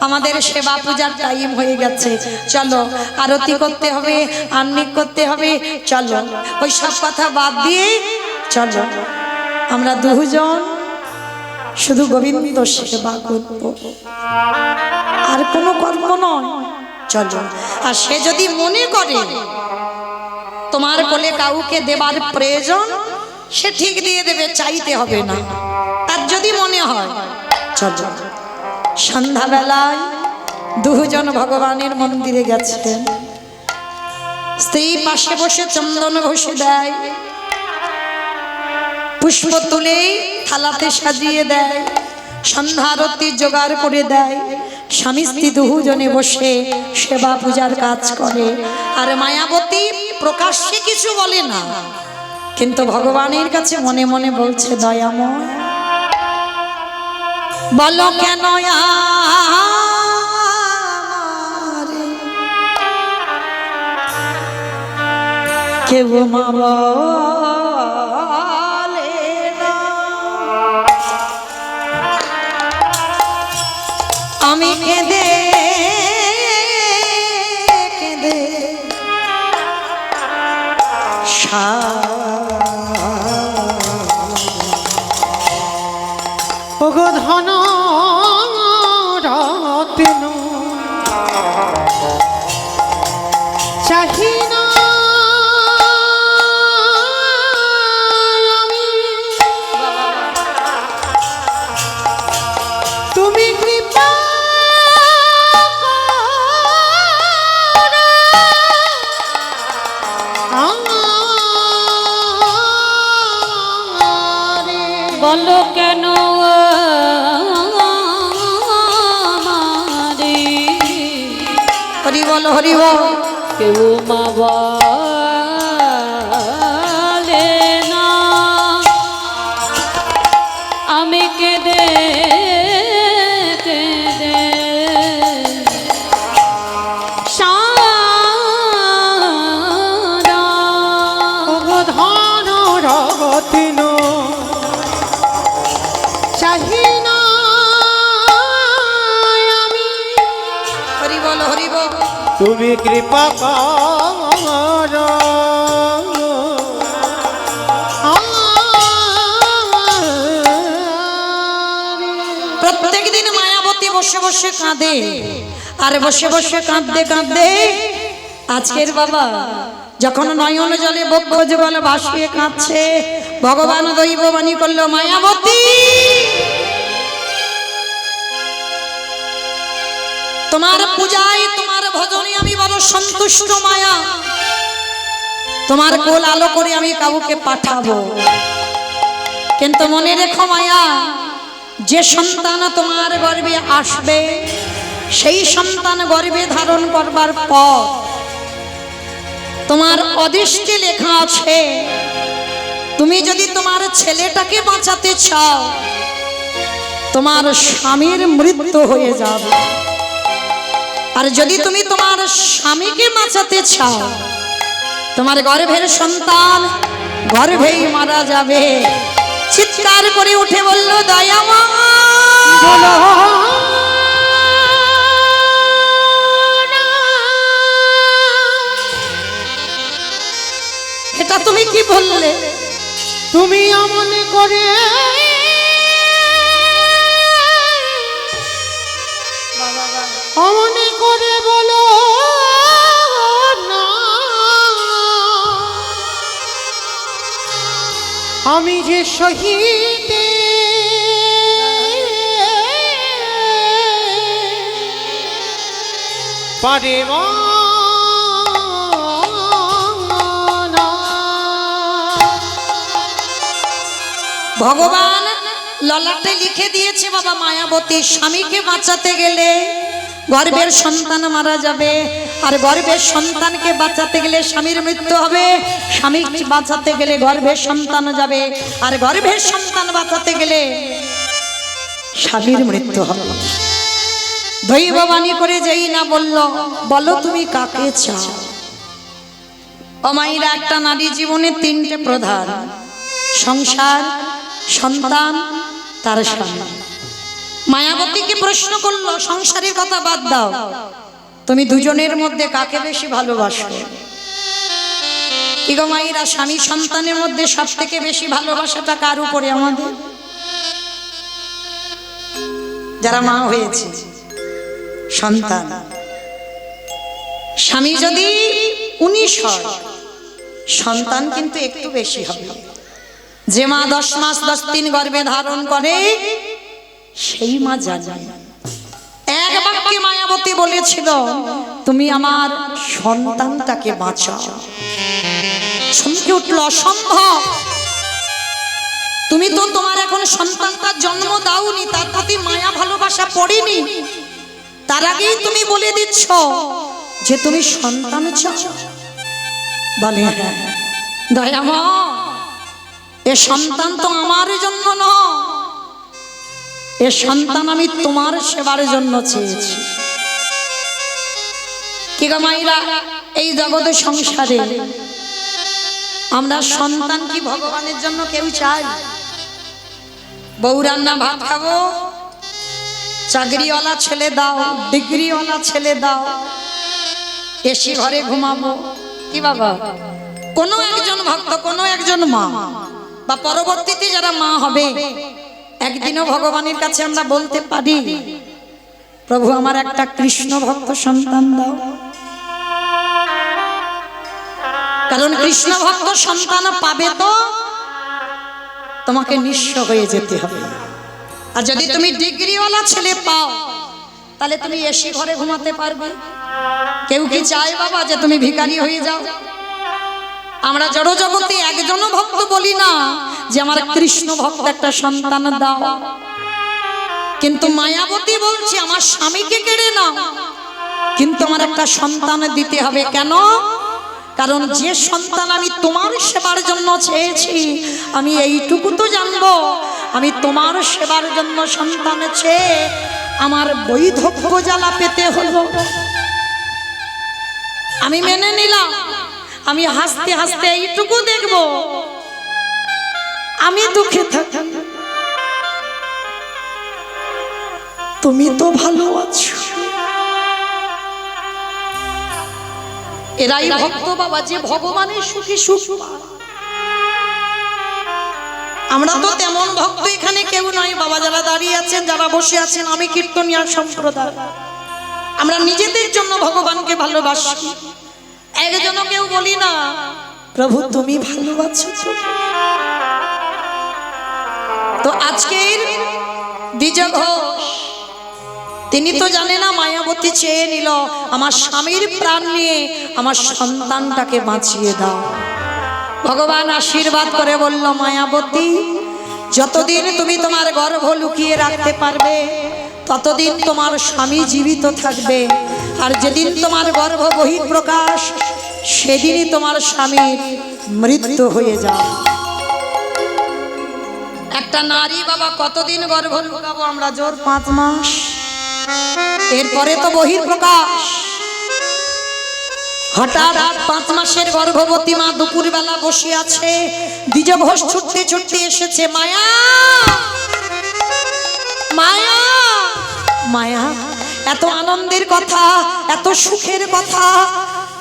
আমাদের সেবা পূজার টাইম হয়ে গেছে। চলো, আরতি করতে হবে, আহ্নিক করতে হবে। চলো, ওই সব কথা বাদ দিয়ে চলো আমরা দুজন শুধু গোবিন্দ সেবা করব, আর কোনো কর্ম নয়। চলো। আর সে যদি মনে করে তোমার কোলে কাউকে দেবার প্রয়োজন, সে ঠিক দিয়ে দেবে, চাইতে হবে না। তার যদি মনে হয়, চলো। সন্ধ্যাবেলায় দুজন ভগবানের মন্দিরে গেছিলেন। স্ত্রী পাশে বসে চন্দন ঘষে দেয়, পুষ্প তুলে থালাতে সাজিয়ে দেয়, সন্ধ্যা আরতি জোগাড় করে দেয়। স্বামী স্ত্রী দুজনে বসে সেবা পূজার কাজ করে। আর মায়াবতী প্রকাশ্যে কিছু বলে না, কিন্তু ভগবানের কাছে মনে মনে বলছে, দয়াময় বলো কেন আমারে কেউ মা বলে না, আমি কেঁদে কেঁদে ওগো ধন রত্ন চাহি না আমি, তুমি কৃপা করে হরি বল হরি বল। কেউ মা বলে না আমি কেঁদে কেঁদে সারা ওগো ধন রতিন চাহিনা আমি হরি বল হরি বল। তুমি কৃপা কর প্রত্যেক দিন মায়াবতী বসে বসে কাঁদে, আর বসে বসে কাঁদতে কাঁদতে আজকের বাবা যখন নয়ন জলে বক্ষ যুগল ভাসিয়ে কাঁদছে, ভগবান দৈববাণী করলো, মায়াবতী তোমার পূজায় তোমার ভজনে আমি বড় সন্তুষ্ট মায়া, তোমার কোল আলো করে আমি কাউকে পাঠাবো, কিন্তু মনে রেখো মায়া, যে সন্তান তোমার গর্ভে আসবে সেই সন্তান গর্ভে ধারণ করবার পর তোমার অদৃষ্টে লেখা আছে, তুমি যদি তোমার ছেলেটাকে বাঁচাতে চাও তোমার স্বামীর মৃত্যু হয়ে যাবে, আর যদি তুমি তোমার স্বামীকে বাঁচাতে চাও তোমার গর্ভের সন্তান গর্ভেই মারা যাবে। চিৎকার করে উঠে বলল, দয়াময় এটা তুমি কি বললে? তুমি আমন করে অমনে করে বলো না, আমি যে সহিতে পারিব না। ভগবান ললাটে লিখে দিয়েছে বাবা, মায়াবতী স্বামীকে বাঁচাতে গেলে গর্ভের সন্তান মারা যাবে, আর গর্ভের সন্তানকে বাঁচাতে গেলে স্বামীর মৃত্যু হবে, স্বামীকে বাঁচাতে গেলে গর্ভের সন্তান যাবে, আর গর্ভের সন্তান বাঁচাতে গেলে স্বামীর মৃত্যু হবে। দৈববাণী করে যেই না বলল, বলো তুমি কাকে চাও? ও মায়েরা, একটা নারী জীবনে তিনটে প্রধান, সংসার, সন্তান, তার স্বামী। মায়াবতীকে প্রশ্ন করলো, সংসারের কথা বাদ দাও, তুমি দুজনের মধ্যে কাকে বেশি ভালোবাসো? কি গো মায়েরা, স্বামী সন্তানের মধ্যে সব থেকে বেশি ভালোবাসাটা কার উপরে? আমাদের যারা মা হয়েছে, সন্তান। স্বামী যদি 19 হয়, সন্তান কিন্তু একটু বেশি হবে। যে মা 10 মাস 10 দিন গর্ভে ধারণ করে সেই মা জানে। এক বাক্যে মায়াবতী বলেছিল, তুমি আমার সন্তানটাকে বাঁচাও। চমকে উঠল, অসম্ভব, তুমি তো তোমার এখন সন্তানটার জন্ম দাওনি, তার প্রতি মায়া ভালোবাসা পড়েনি, তার আগেই তুমি বলে দিচ্ছ যে তুমি সন্তান চাও। বলে, দয়াময়, এ সন্তান তো আমার জন্য নয়, এ সন্তান আমি তোমার সেবার জন্য চেয়েছি। কি গো মায়েরা, এই জগতে সংসারে আমরা সন্তান কি ভগবানের জন্য কেউ চাই? বউ রান্না ভাত খাবো, চাকরিওয়ালা ছেলে দাও, ডিগ্রিওয়ালা ছেলে দাও, এসি ঘরে ঘুমাবো, কি বাবা? কোনো একজন ভক্ত, কোনো একজন মা বা পরবর্তীতে যারা মা হবে, একদিনও ভগবানের কাছে আমরা বলতে পারি, প্রভু আমার একটা কৃষ্ণ ভক্ত সন্তান দাও? কারণ কৃষ্ণ ভক্ত সন্তান পাবে তো তোমাকে নিঃস্ব হয়ে যেতে হবে, আর যদি তুমি ডিগ্রিওয়ালা ছেলে পাও তাহলে তুমি এসি ঘরে ঘুমাতে পারবে। কেউ কি চায় বাবা যে তুমি ভিখারি হয়ে যাও? আমরা জড় জগতে একজনও ভক্ত বলি না যে আমার কৃষ্ণ ভক্ত একটা সন্তান দাও, কিন্তু মায়াবতী বলছে আমার স্বামীকে কেড়ে নাও। কিন্তু আমার একটা সন্তান দিতে হবে। কেন? কারণ যে সন্তান আমি তোমার সেবার জন্য চেয়েছি, আমি এইটুকু তো জানবো, আমি তোমার সেবার জন্য সন্তান চেয়ে আমার বৈধব্য জ্বালা পেতে হলো। আমি মেনে নিলাম, আমি হাসতে হাসতে এইটুকু দেখবো, আমি দুঃখে থাকি, তুমি তো ভালো আছো। এরাই ভক্ত বাবা, যে ভগবানের সুখী সুখ পায়। আমরা তো তেমন ভক্ত এখানে কেউ নয় বাবা, যারা দাঁড়িয়ে আছেন, যারা বসে আছেন, আমি কীর্তনিয়া সম্প্রদায়, আমরা নিজেদের জন্য ভগবানকে ভালোবাসি। একজনও কেউ বলি না প্রভু তুমি ভালোবাসো। তো আজকের দ্বিজ ঘোষ তিনি তো জানে না, মায়াবতী চেয়ে নিল আমার স্বামীর প্রাণ নিয়ে আমার সন্তানটাকে বাঁচিয়ে দাও। ভগবান আশীর্বাদ করে বলল, মায়াবতী যতদিন তুমি তোমার গর্ভ লুকিয়ে রাখতে পারবে ততদিন তোমার স্বামী জীবিত থাকবে, আর যেদিন তোমার গর্ভ বহিঃপ্রকাশ সেদিনই তোমার স্বামীর মৃত্যু হয়ে যাবে। একটা নারী বাবা কতদিন গর্ভ লুকাবো আমরা? জোর 5 মাস, এরপরে তো বহিঃপ্রকাশ। হঠাৎ 5 মাসের গর্ভবতী মা দুপুরবেলা বসে আছে, দ্বিজ ঘোষ ছুটতে ছুটতে এসেছে, মায়া মায়া মায়া, এত আনন্দের কথা, এত সুখের কথা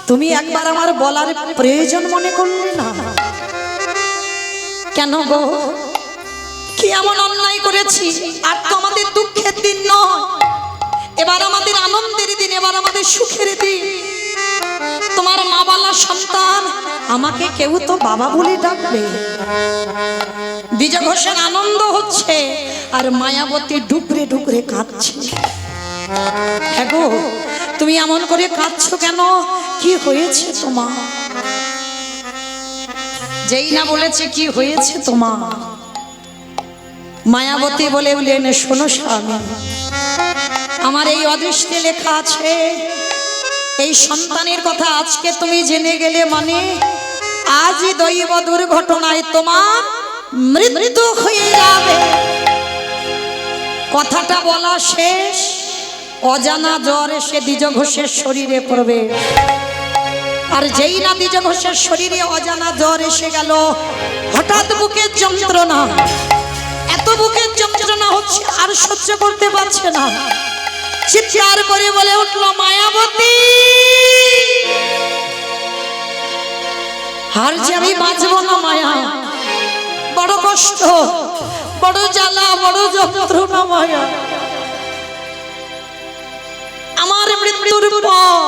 তুমি একবার আমার বলার প্রয়োজন মনে করলে না? কেন গো, কি এমন অন্যায় করেছি? আর তো আমাদের দুঃখের দিন নয়, এবার আমাদের আনন্দের দিন, এবার আমাদের সুখের দিন। তোমার মা বলা সন্তান, আমাকে কেউ তো বাবা বলে ডাকবে। দ্বিজ ঘোষের আনন্দ হচ্ছে আর মায়াবতী ডুকরে ডুকরে কাঁদছে। হ্যাঁ গো, তুমি এমন করে কাঁদছো কেন? কি হয়েছে তোমার? যেই না বলেছে কি হয়েছে তোমার, মায়াবতী বলে বলেন, শোনো স্বামী, আমার এই অদৃষ্টে লেখা আছে, এই সন্তানের কথা আজকে তুমি জেনে গেলে মানে আজই দৈব দুর্ঘটনায় তোমার মৃত্যু হয়ে যাবে। কথাটা বলা শেষ, অজানা জ্বর এসে দ্বিজ ঘোষের শরীরে পড়বে। আর যেই না দ্বিজ ঘোষের শরীরে অজানা জ্বর এসে গেল, হঠাৎ বুকের যন্ত্রণা, এত বুকের যন্ত্রণা হচ্ছে আর সহ্য করতে পারছে না, চিৎকার করে বলে উঠল, মায়াবতী আর যে আমি বাঁচবো না মায়া, বড় কষ্ট, বড় জ্বালা, বড় যন্ত্রণা মায়া, আমার মৃত্যুর পর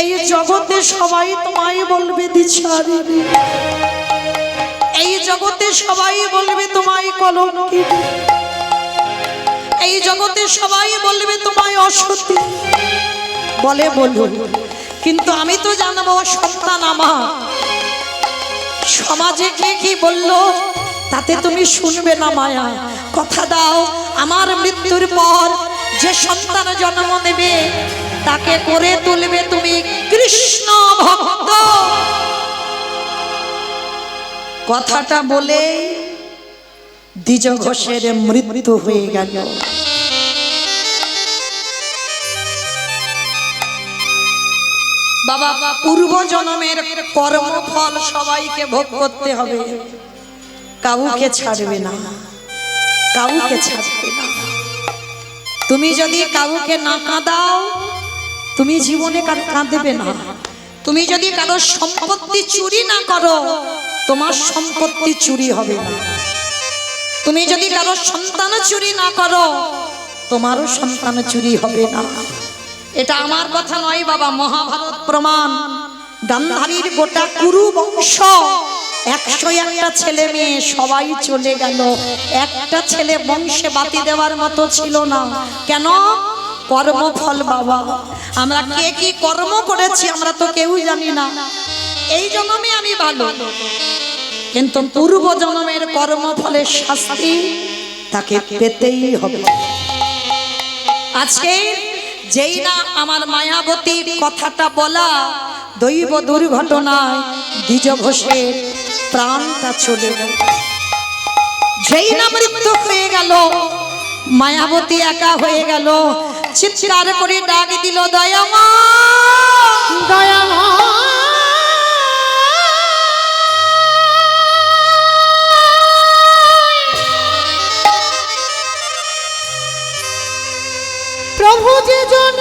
এই জগতে সবাই তোমায় বলবে দিশাহারিণী, এই জগতে সবাই বলবে তোমায় কলঙ্কিনী, এই জগতে সবাই বলবে তোমায় অসতী। বলে বলুন, কিন্তু আমি তো জানবো সন্তান আমার, সমাজে কে কি বললো তাতে তুমি শুনবে না মায়া। কথা দাও, আমার মৃত্যুর পর যে সন্তান জন্ম নেবে তাকে করে তুলবে তুমি কৃষ্ণ ভক্ত। কথাটা বলে দ্বিজ ঘোষের মৃত্যু হয়ে গেল। বাবা, পূর্ব জন্মের কর্মফল সবাইকে ভোগ করতে হবে, কাউকে ছাড়বে না, কাউকে ছাড়বে না। তুমি যদি কাউকে না কাঁদাও, তুমি জীবনে কাঁদবে না। তুমি যদি কারো সম্পত্তি চুরি না করো, তোমার সম্পত্তি চুরি হবে না। তুমি যদি কারো সন্তান চুরি না করো, তোমারও সন্তান চুরি হবে না। এটা আমার কথা নয় বাবা, মহাভারত প্রমাণ। গান্ধারীর গোটা কুরু বংশ 101টা ছেলে মেয়ে সবাই চলে গেল, একটা ছেলে বংশে বাতি দেওয়ার মতো ছিল না। কেন? কর্মফল বাবা। আমরা কে কি কর্ম করেছি আমরা তো কেউ জানি না। এই জন্মে আমি ভালো, কিন্তু পূর্ব জন্মের কর্মফলের শাস্তি তাকে পেতেই হবে। আজকে যেই না আমার মায়াবতীর কথাটা বলা, দৈব দুর্ঘটনায় দ্বিজ ঘোষের প্রাণটা চলে গেল। যেই না মৃত্যু হয়ে গেল, মায়াবতী একা হয়ে গেল, চিৎকার করে ডাক দিল দয়ামা, দয়ামা প্রভু যে জন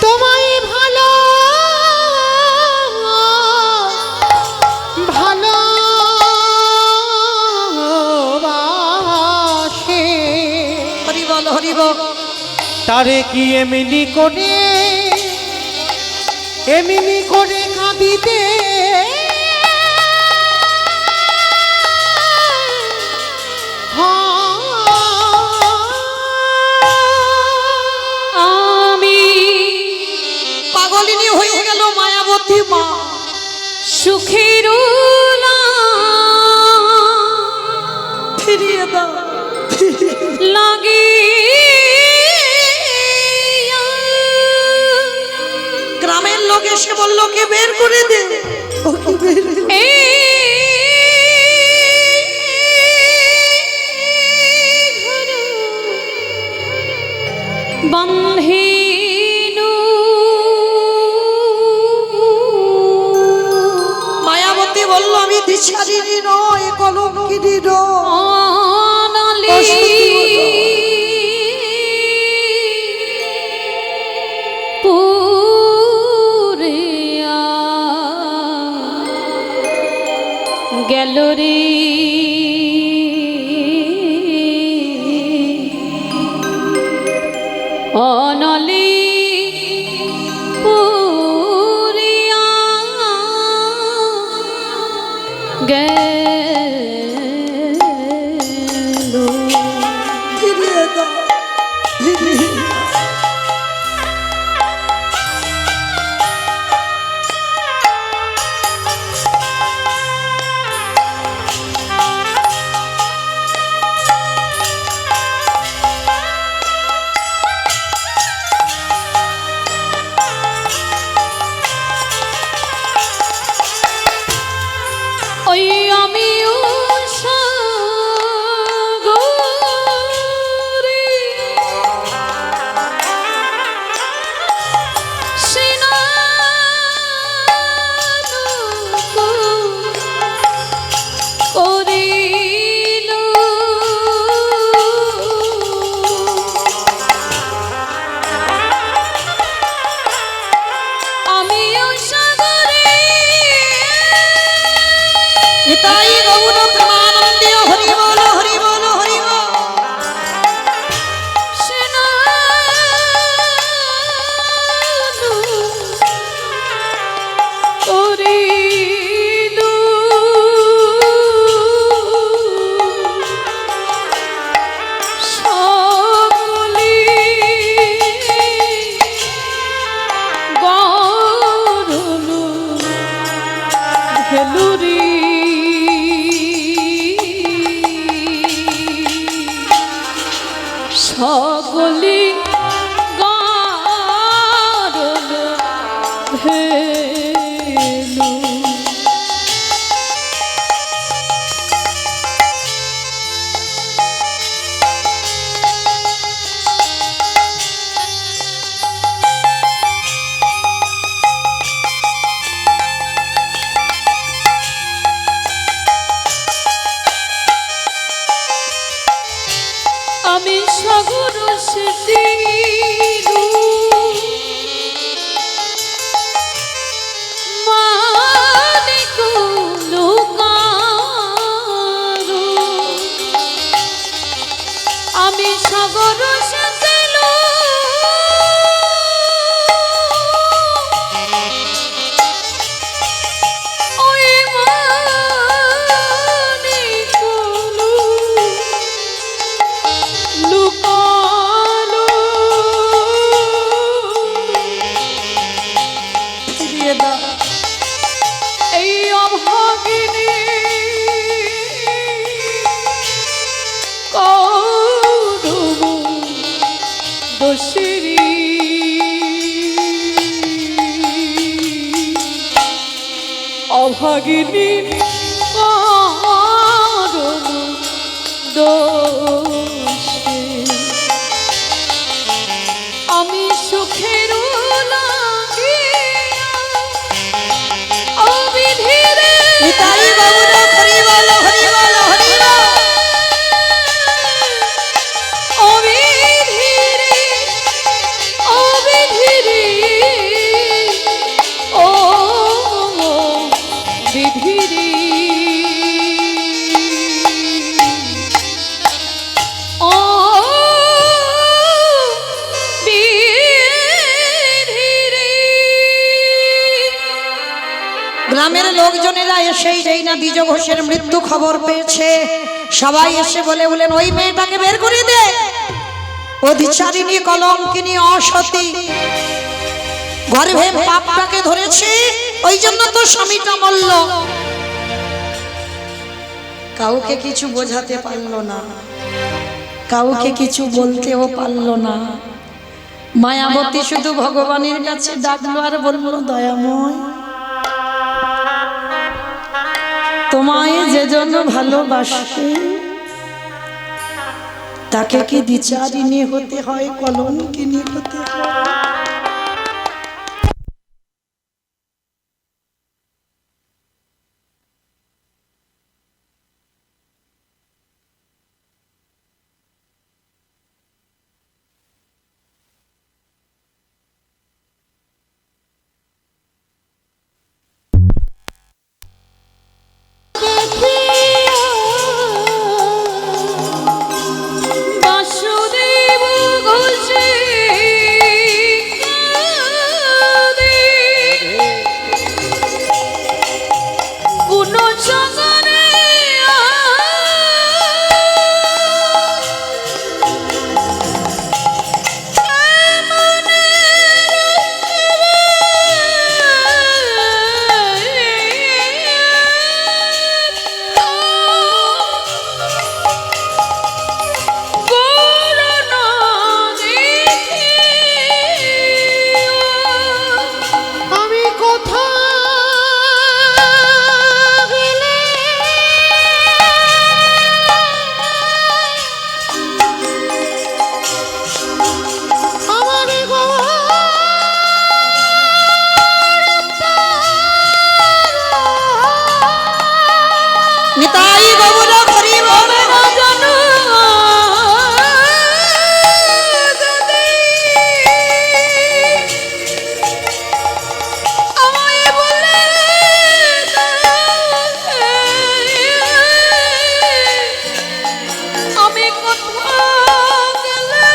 তোমায় ভালো ভালোবাসে, হরি বল হরি বল। তারে কি এমনি করে কাঁদিতে আমি পাগলিনী হয়ে গেল মায়াবতী মা। সুখের ফিরিয়ে দাও, লাগে গ্রামের লোক এসে বলল কে বের করে দে, ওকে বের বন্ধেনু মায়াবতী বলল আমি দিশারিনী নয়, কলঙ্কিনী নয়। অনালি পুরিয়া গেল রে অনলি পুরিয়া গেল। ফিরিয়ে দাও, ফিরিয়ে দাও। ওই আমিও সাগরে স্নান করিল, আমিও সাগরে নিতাই গৌর প্রেমানন্দে হরি বল হরি বল হরি বল। করিল সকলি গরল হেলুরি সকলি গরল হেলু। আমি সাগর সেদিনু মানিক লোকারো, আমি সাগর সেদিনু ওই মানিক লুকালো, ফিরিয়ে দাও। এই অভাগিনী অভাগিনী কারণ দোষে আমি সুখের লাগিয়া অবিধিরে নিতাই গৌর হরি বল হরি বল হরি বল। অবিধিরে অবিধিরে ও বিধিরে ও বিধিরে। গ্রামের লোকজনেরা এসেই যেই না দ্বিজ ঘোষের মৃত্যু খবর পেয়েছে, সবাই এসে বলেন ওই মেয়েটাকে বের করে দে, অধিচারিণী কলঙ্কিনী অসতী, গর্ভে পাপটাকে ধরেছে, ওই জন্য তো স্বামীটা মরল। কাউকে কিছু বোঝাতে পারলো না, কাউকে কিছু বলতেও পারলো না। মায়াবতী শুধু ভগবানের কাছে ডাকলো আর বলল, দয়াময়, তোমায় যে জন্য ভালোবাসে তাকে কি দ্বিচারিণী হতে হয়, কলঙ্কিনী হতে হয়? বাসুদেব ঘোষে গুণসাগরে আমি কোথায় গেলে আমার নিতাই গৌর হরি বল। আমি কোথাও গেলে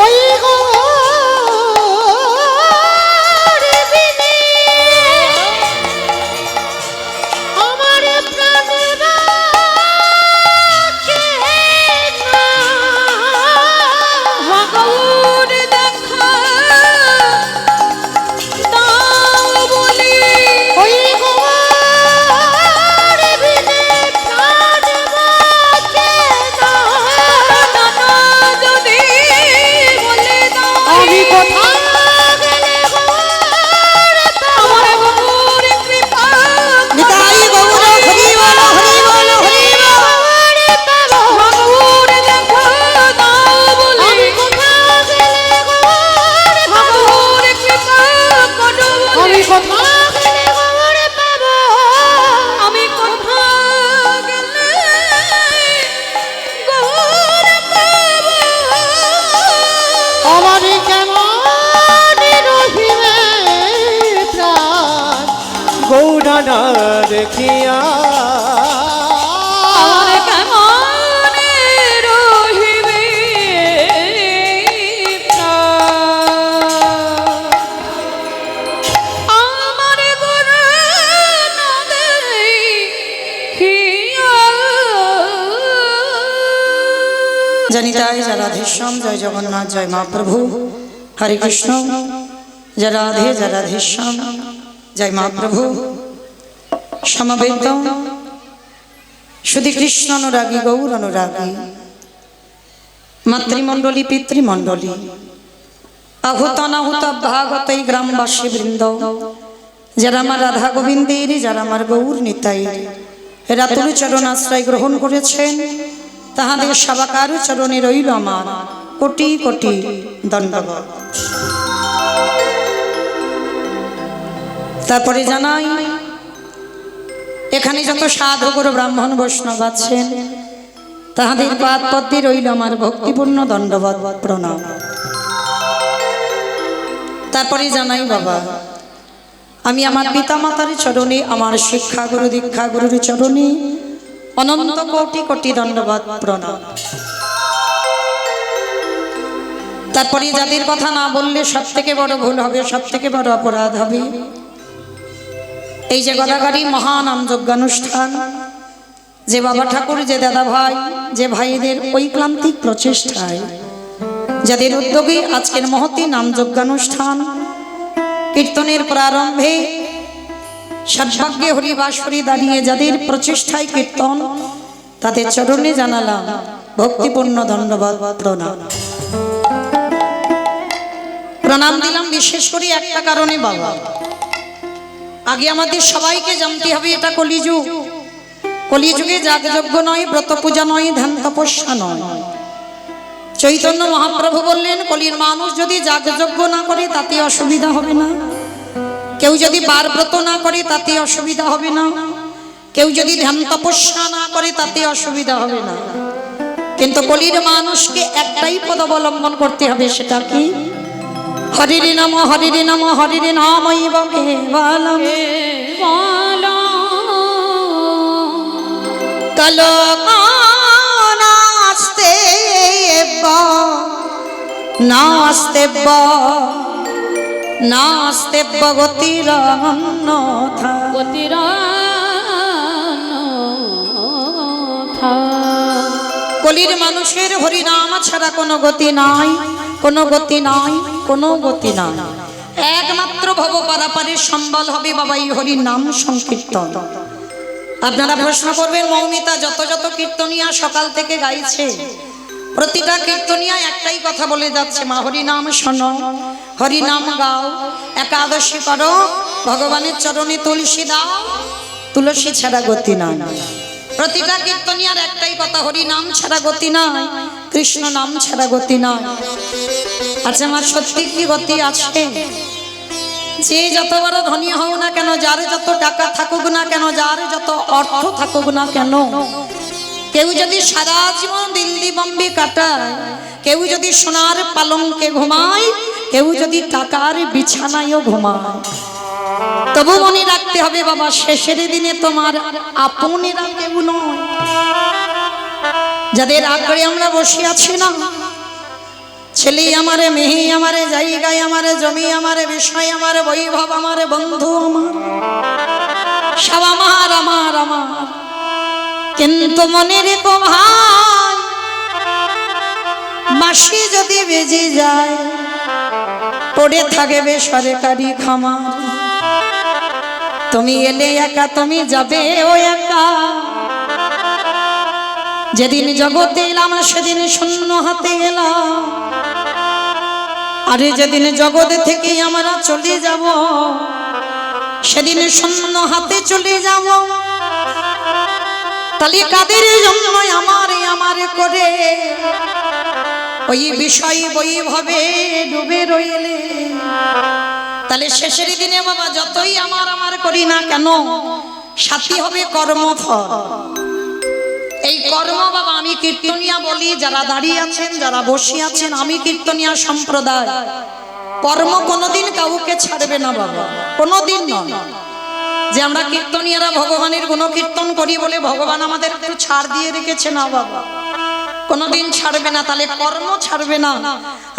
ওই গৌরে বিনে আমার প্রাণে বাঁচে না। ভগবান দেখা দাও বলি ওই গৌরে বিনে প্রাণে বাঁচে না। নানা যদি বলে দাও আমি কোথায় গেলে গৌরে আমার গৌর কৃপা নিতাই গৌর হরি বল হরি বল হরি বল। ভগবান দেখা দাও বলি আমি কোথায় গেলে গৌরে ভগবান কৃপা করো আমি বলি কোথায় গেলে গৌরে পাবো। আমি কোথাও গেলে গৌর পাবো। আমার কেমন রহিবে প্রাণ গৌরানা দেখিয়া। আমার কেমন রহিবে প্রাণ। আমার গুরু না দেখিয়া। জনিতাই জয় রাধেশ্যাম, জয় জগন্নাথ, জয় মহাপ্রভু, হরে কৃষ্ণ, জয় রাধে জয় রাধেশ্যাম, জয় মহাপ্রভু। সমবেত শুধু কৃষ্ণ অনুরাগী, গৌর অনুরাগী, মাতৃমণ্ডলী, পিতৃমণ্ডলী, আহুত অনাহুত ভাগত এই গ্রামবাসী বৃন্দ, যারা আমার রাধা গোবিন্দের, যারা আমার গৌর নিতাই এরা তুলি চরণ আশ্রয় গ্রহণ করেছেন, তাহাদের সবাকার চরণে রইল আমার কোটি কোটি দণ্ডবত। তারপরে জানাই, এখানে যত সাধু গুরু ব্রাহ্মণ বৈষ্ণব আছেন, তাহাদের পাদ পদ্মে রইল আমার ভক্তিপূর্ণ দণ্ডবত প্রণাম। তারপরে জানাই বাবা, আমি আমার পিতা মাতার চরণে, আমার শিক্ষা গুরু দীক্ষা গুরুর চরণে অনন্ত কোটি কোটি দণ্ডবত প্রণাম। তারপরে যাদের কথা না বললে সব থেকে বড় ভুল হবে, সব থেকে বড় অপরাধ হবে, এই যে গদাগাড়ি মহানাম যজ্ঞানুষ্ঠান, যে বাবা ঠাকুর, যে দাদা ভাই, যে ভাইদের ঐক্লান্তিক প্রচেষ্টায়, যাদের উদ্যোগে আজকের মহতি নাম যজ্ঞানুষ্ঠান, কীর্তনের প্রারম্ভে সদ্ভাগ্যে হরিবাসরী দাঁড়িয়ে যাদের প্রচেষ্টায় কীর্তন, তাদের চরণে জানালাম ভক্তিপূর্ণ দণ্ডবত প্রণাম। প্রণাম দিলাম বিশেষ করে একটা কারণে বাবা, আগে আমাদের সবাইকে জানতে হবে এটা কলিযুগ। কলিযুগে যাগযজ্ঞ নয়, ব্রত পূজা নয়, ধ্যান তপস্যা নয়। চৈতন্য মহাপ্রভু বললেন, কলির মানুষ যদি যাগযজ্ঞ না করে তাতে অসুবিধা হবে না, কেউ যদি বার ব্রত না করে তাতে অসুবিধা হবে না, কেউ যদি ধ্যান তপস্যা না করে তাতে অসুবিধা হবে না, কিন্তু কলির মানুষকে একটাই পদ অবলম্বন করতে হবে, সেটা কি? হরির নাম হরির নাম হরির নামৈব কেবলম কলকানাস্তে নাস্তেব্য নাস্তেব্য গতিরন্যথা। কলির মানুষের হরিনাম ছাড়া কোনো গতি নাই, কোনো গতি নাই, কোনো গতি নাই। একমাত্র ভব পারাপারের সম্বল হবে বাবা এই হরির নাম সংকীর্তন। আপনারা প্রশ্ন করবেন, মৌমিতা যত যত কীর্তনিয়া সকাল থেকে গাইছে, প্রতিটা কীর্তনিয়া একটাই কথা বলে যাচ্ছে, মা হরি নাম শোনো, হরি নাম গাও, একাদশী করো, ভগবানের চরণে তুলসী দাও, তুলসী ছাড়া গতি নাই। প্রতিটা কীর্তনিয়ার একটাই কথা, হরি নাম ছাড়া গতি নাই, কৃষ্ণ নাম ছাড়া গতি নাই। আচ্ছা আমার সত্যি কি গতি আছে? যে যত বড় ধনী হও না কেন, যার যত টাকা থাকুক না কেন, যার যত অর্থ থাকুক না কেন, কেউ যদি সারা জীবন দিল্লি বম্বে কাটায়, কেউ যদি সোনার পালঙ্কে ঘুমায়, কেউ যদি টাকার বিছানায়ও ঘুমায়, তবু মনে রাখতে হবে বাবা, শেষের দিনে তোমার আপনেরা কেউ নয়। যাদের আগ্রহে আমরা বসে আছি না, ছেলে আমারে, মেয়ে আমারে, জায়গায় আমারে, জমি আমারে, বিষয় আমারে, বৈভব আমারে, বন্ধু আমার, সব আমার আমার আমার, কিন্তু মনে রেখো ভাই, মাসি যদি বেজে যায়, পড়ে থাকবে সরকারি খামার। তুমি এলে একা, তুমি যাবে ও একা। যেদিন জগতে এলাম সেদিন শূন্য হাতে এলাম, আরে যেদিন জগৎ থেকে আমরা চলে যাব, সেদিন শূন্য হাতে চলে যাব। তাহলে কাদের জন্য আমারে আমারে করে ওই বিষয় বৈভবে ডুবে রইলে, তাহলে শেষের দিনে বাবা যতই আমার আমার করি না কেন, সাথী হবে কর্মফল। এই কর্ম বাবা, আমি কীর্তনিয়া বলি, যারা দাঁড়িয়ে আছেন, যারা বসে আছেন, আমি কীর্তনিয়া সম্প্রদায়, কর্ম কোনোদিন কাউকে ছাড়বে না বাবা, কোনোদিন নয়। যে আমরা কীর্তনিয়ারা ভগবানের গুণকীর্তন করি বলে ভগবান আমাদের একটু ছাড় দিয়ে রেখেছে না বাবা, কোনোদিন ছাড়বে না। তাহলে কর্ম ছাড়বে না।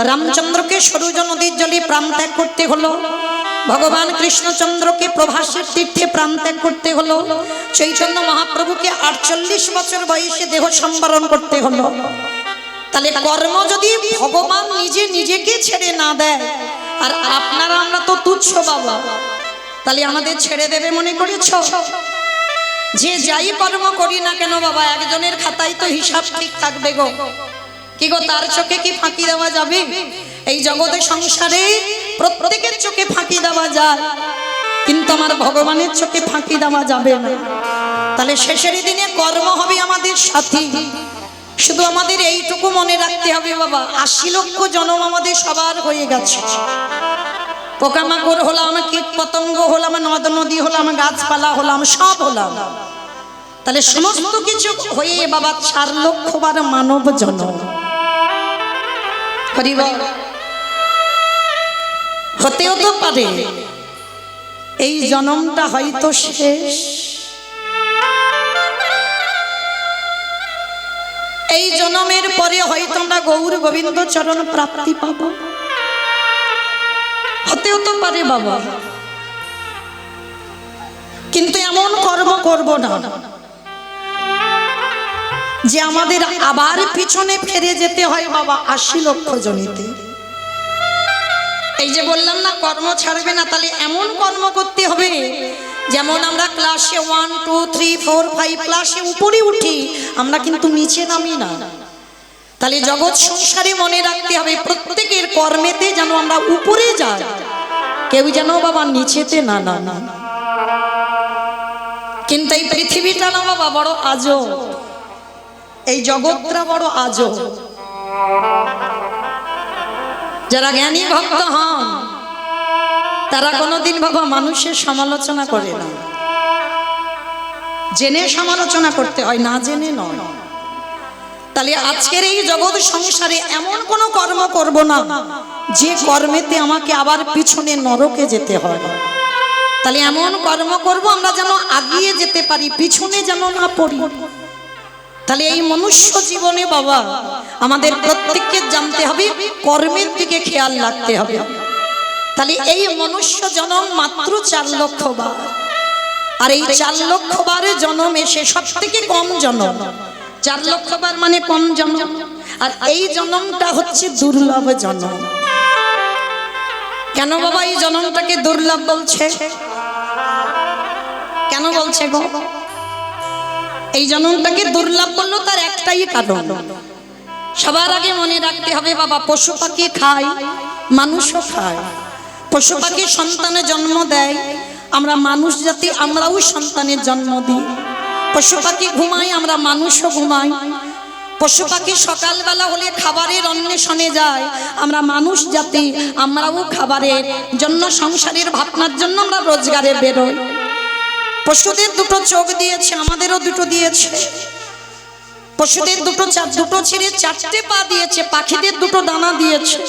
রামচন্দ্রকে সরুজ নদীর জলে প্রাণ ত্যাগ করতে হলো, ভগবান কৃষ্ণচন্দ্রকে প্রভাসের তীর্থে প্রাণ ত্যাগ করতে হলো, চৈতন্য মহাপ্রভুকে 48 বছর বয়সে দেহ সম্বরণ করতে হলো। তাহলে কর্ম যদি ভগবান নিজে নিজেকে ছেড়ে না দেয়, আর আপনারা আমরা তো তুচ্ছ বাবা, তাহলে আমাদের ছেড়ে দেবে মনে করেছ? যে যাই কর্ম করি না কেন বাবা, একজনের খাতায় তো হিসাব ঠিক থাকবে গো। কি গো, তার চোখে কি ফাঁকি দেওয়া যাবে? এই জগতে সংসারে প্রত্যেকের চোখে ফাঁকি দেওয়া যায়, কিন্তু আমার ভগবানের চোখে ফাঁকি দেওয়া যাবে না। তাহলে শেষের দিনে কর্ম হবে আমাদের সাথী। শুধু আমাদের এইটুকু মনে রাখতে হবে বাবা, 80 লক্ষ জন্ম আমাদের সবার হয়ে গেছে। পোকামাকড় হলাম, কীট পতঙ্গ হলাম, নদ নদী হলাম, গাছপালা হলাম, সব হলাম। তাহলে সমস্ত কিছু হয়ে বাবা 4 লক্ষ বার মানব জন্ম। হতেও তো পারে এই জন্মটা হয়তো শেষ, এই জন্মের পরে হয়তো আমরা গৌর গোবিন্দ চরণ প্রাপ্তি পাব, হতেও তো পারে বাবা। কিন্তু এমন কর্ম করব না যে আমাদের আবার পিছনে ফিরে যেতে হয় বাবা 80 লক্ষ জনিতে। এই যে বললাম না কর্ম ছাড়বে না, তাহলে এমন কর্ম করতে হবে যেমন আমরা ক্লাসে 1 2 3 4 5 ক্লাসে উপরে উঠি, আমরা কিন্তু নিচে নামি না। তাহলে জগৎ সংসারে মনে রাখতে হবে প্রত্যেকের কর্মেতে যেন আমরা উপরে যাই, কেউ যেন বাবা নিচেতে না না। কিন্তু এই পৃথিবীটা না বাবা বড় আজব, এই জগৎটা বড় আজব। যারা জ্ঞানী ভক্ত হন তারা কোনোদিন বাবা মানুষের সমালোচনা করে না, জেনে সমালোচনা করতে হয়, না জেনে নয়। তাহলে আজকের এই জগৎ সংসারে এমন কোনো কর্ম করব না যে কর্মেতে আমাকে আবার পিছনে নরকে যেতে হয়। তাহলে এমন কর্ম করব আমরা যেন আগিয়ে যেতে পারি, পিছনে যেন না পড়ি। তাহলে এই মনুষ্য জীবনে বাবা আমাদের প্রত্যেককে জানতে হবে, কর্মের দিকে খেয়াল রাখতে হবে। তাহলে এই মনুষ্য জন্ম মাত্র 4 লক্ষ বার, আর এই 4 লক্ষ বারে জন্ম এসে সব থেকে কম জন্ম। 4 লক্ষ বার মানে কম জন্ম, আর এই জন্মটা হচ্ছে দুর্লভ জন্ম। কেন বাবা এই জন্মটাকে দুর্লভ বলছে? কেন বলছে গো? এই জন্মটাকে দুর্লভ বললো তার একটাই কারণ। সবার আগে মনে রাখতে হবে বাবা, পশু পাখি খায়, মানুষও খায়। পশু পাখি সন্তানের জন্ম দেয়, আমরা মানুষ জাতি আমরাও সন্তানের জন্ম দিই। পশু পাখি ঘুমায়, আমরা মানুষও ঘুমাই। পশু পাখি সকালবেলা হলে খাবারের অন্বেষণে যায়, আমরা মানুষ জাতি আমরাও খাবারের জন্য, সংসারের ভাবনার জন্য আমরা রোজগারে বেরোই। পশুদের 2টো চোখ দিয়েছে, আমাদেরও 2টো দিয়েছে। পশুদের দুটো ছেড়ে 4টে পা দিয়েছে, পাখিদের 2টো ডানা দিয়েছে,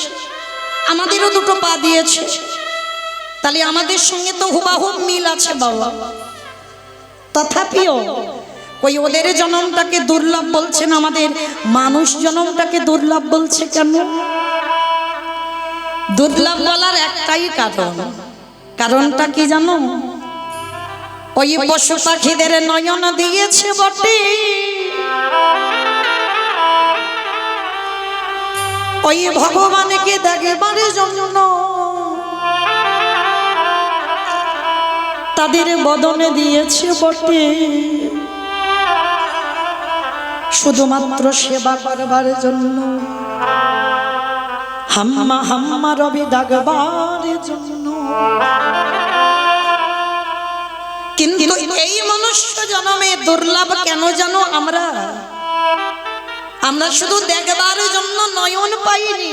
আমাদেরও 2টো পা দিয়েছে। তাহলে আমাদের সঙ্গে তো হুবাহুব মিল আছে বাবা। তথাপিও ওই ওদের জন্মটাকে দুর্লভ বলছেন, আমাদের মানুষ জন্মটাকে দুর্লভ বলছে কেন? দুর্লভ বলার একটাই কারণ। কারণটা কি জানো? ওই পশু পাখিদের নয়ন দিয়েছে বটে, ওই ভগবানকে দেখবার জন্য তাদের বদনে দিয়েছে বটে, শুধুমাত্র সেবা করবার জন্য, হাম্মা হাম্মা রবি ডাকবার জন্য। কিন্তু এই মনুষ্য জন্মে দুর্লভ কেন জানো? আমরা শুধু দেখবার জন্য নয়ন পাইনি,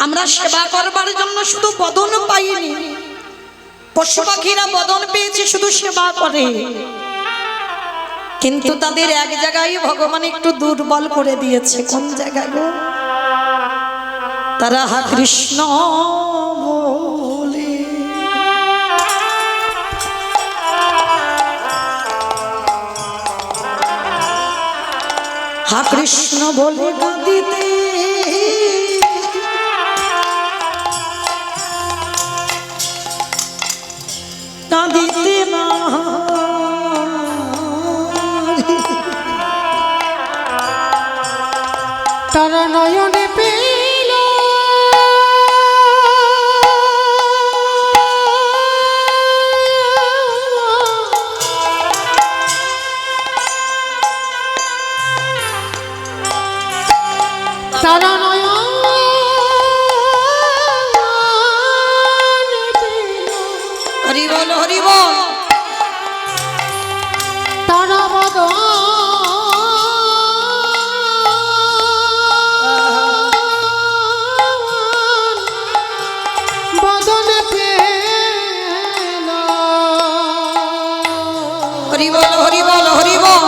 আমরা সেবা করবার জন্য শুধু বদন পাইনি। পশু পাখিরা বদন পেয়েছে শুধু সেবা করে, কিন্তু তাদের এক জায়গায় ভগবান একটু দুর্বল করে দিয়েছে। কোন জায়গায় গো? তারা হা কৃষ্ণ বলে, হা কৃষ্ণ বলে গাদিতে কাঁদিতে না, তারা নয়নে পেল তারা নয়নে হরি বল হরি বল। তারা বদন বদনে পেল হরি বল হরি বল হরি বল।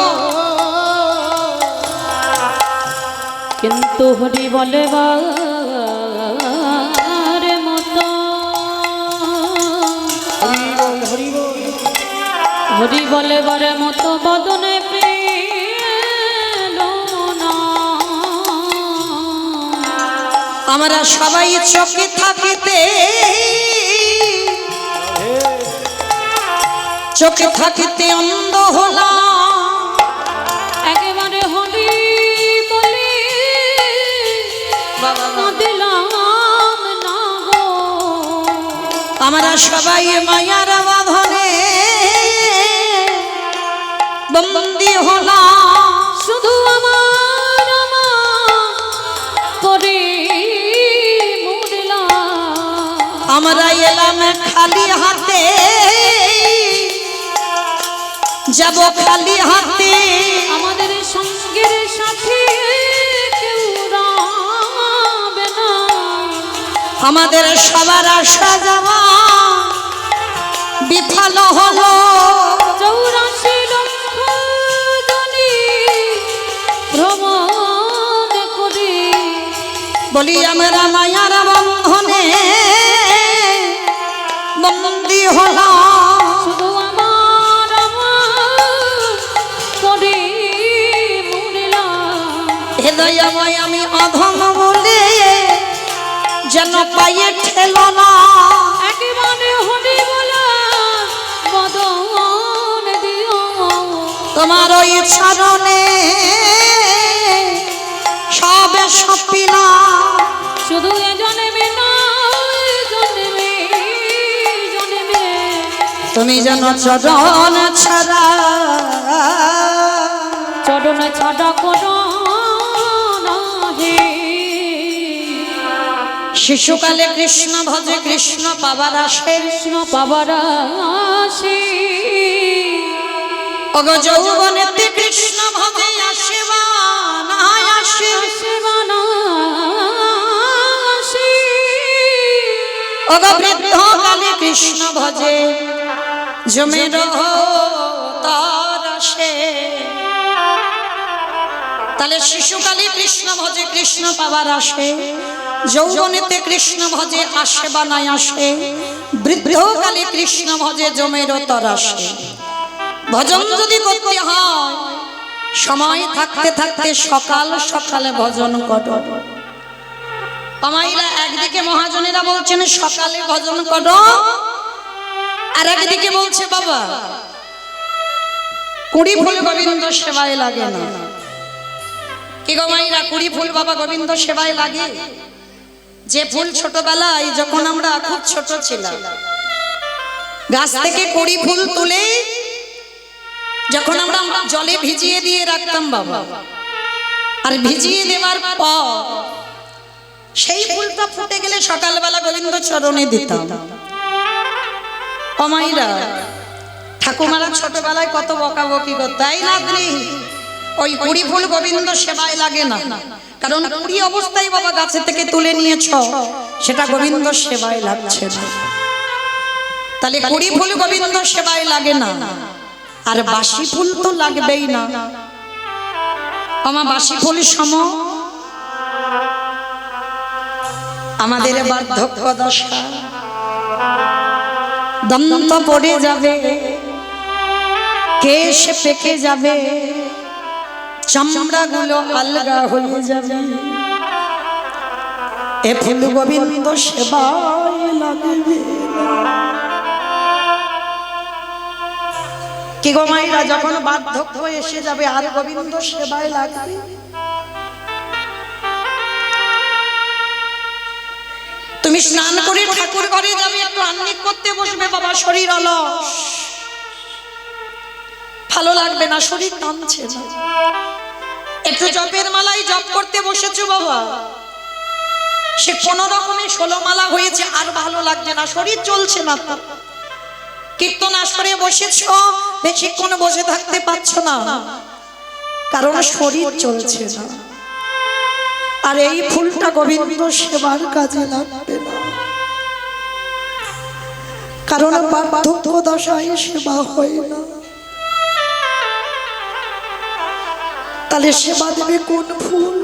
কিন্তু হরি বলে বার মতো হরি বলে বার মতো বদনে পেল না। আমরা সবাই চোখে থাকিতে চোখে থাকিতে অন্ধ হলাম, একেবারে হরি বলে কাঁদিলাম না গো। আমরা সবাই মায়ার বাঁধনে বন্দী হলাম। শুধু আমার করে মুড়লাম। আমরা এলাম খালি হাতে, যাব খালি হাতে। আমাদের সঙ্গের সাথে কেউ রাবে না। আমাদের সবার আশা যাওয়া বিফল হলো। 84 লক্ষ জনি ভ্রমণ করি বলি আমরা মায়ার বন্ধনে বন্দী হলাম। শুধু আমার করে মুড়লাম। হৃদয়ময় আমি অধম বলে যেন পায়ে ঠেল না। একেবারে হরি বলা বদন দিও। তোমার ওই চরণে সবে সপিলা। শুধু এ জন্মে নয় জন্মে জন্মে তুমি যেন চরণ ছাড়া চরণ ছাড়া করো নাহি। শিশুকালে কৃষ্ণ ভজে কৃষ্ণ পাবার আসে। কৃষ্ণ পাবার আসি অগ যৌবনেতে কৃষ্ণ ভজে আসিবা না আসে। শিবানাসি অগ বৃদ্ধ কালে কৃষ্ণ ভজে জমের তার আসে। তাহলে শিশুকালে কৃষ্ণ ভজে কৃষ্ণ পাবার আসে, যৌবনেতে কৃষ্ণ ভজে আসে বা নাই আসে, বৃদ্ধকালে কৃষ্ণ ভজে জমের তর আসে। ভজন যদি করতে হয় সময় থাকতে থাকতে সকাল সকালে ভজন করো। আমাইরা একদিকে মহাজনেরা বলছেন সকালে ভজন করো, আর একদিকে বলছে বাবা কুড়ি ফুল গোবিন্দ সেবায় লাগে না। কি গো মাইরা, কুড়ি ফুল বাবা গোবিন্দ সেবায় লাগে? যে ফুল ছোটবেলায় যখন আমরা খুব ছোট ছিলাম গাছ থেকে কুড়ি ফুল তুলে যখন আমরা জলে ভিজিয়ে দিয়ে রাখতাম বাবা, আর ভিজিয়ে দেওয়ার পর সেই ফুলটা ফুটে গেলে সকালবেলা গোবিন্দ চরণে দিতাম। অমাইরা ঠাকুমারা ছোটবেলায় কত বকাবকি করতো, তাই না? ওই কুড়ি ফুল গোবিন্দ সেবায় লাগে না, কারণ কুড়ি অবস্থায় বাবা গাছে থেকে তুলে নিয়েছ, সেটা গোবিন্দ সেবায় লাগছে না। তাহলে কুড়ি ফুল গোবিন্দ সেবায় লাগে না, আর বাসি ফুল তো লাগবেই না। আমার বাসি ফুল সম আমাদের বার্ধক্য দশা, দন্ত পড়ে যাবে, কেশ পেকে যাবে, চামড়া গুলো আলগা হয়ে যাবে, এ ফুল গোবিন্দ সেবায় লাগবে। কি গো মাইরা, যখন বার্ধক্য এসে যাবে আর গোবিন্দ সেবায় লাগবে? তুমি স্নান করে ঠাকুর ঘরে যাবে, একটু আহ্নিক করতে বসবে বাবা, শরীর অলস, ভালো লাগবে না, শরীর টানছে না। একটু জপের মালাই জপ করতে বসেছো বাবা, সে কোন রকমে 16 মালা হয়েছে, আর ভালো লাগছে না, শরীর চলছে না। কীর্তন আসরে বসেছ, বেশিক্ষণ বসে থাকতে পারছো না, কারণ শরীর চলছে না। আর এই ফুলটা গোবিন্দ সেবার কাজে লাগবে না, কারণ বার্ধক্য দশায় সেবা হয় না। তাহলে সেবা দেবে কোন ফুল?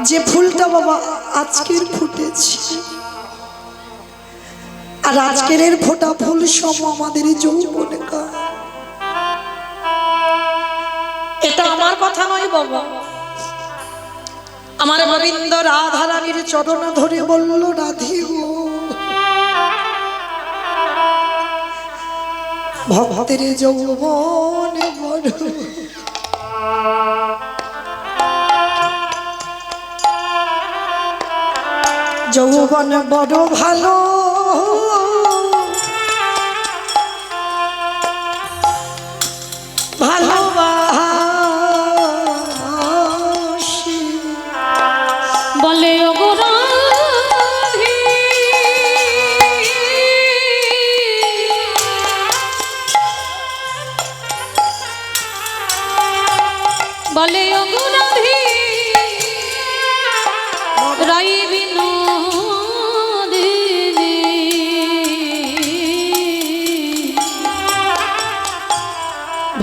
যে ফুলটা বাবা আজকের ফুটেছে, আর আজকের এর ফোটা ফুল সব আমাদের যৌবনে কা। এটা আমার কথা নয় বাবা, আমার গোবিন্দ রাধা রানীর চরণ ধরে বলল, রাধে গো, ভক্তের যৌবন বড়, যৌবন বড় ভালো, ভালোবাসি। বলে ওগো রাধে, বলে ওগো রাধে, রাই বিনোদিনী,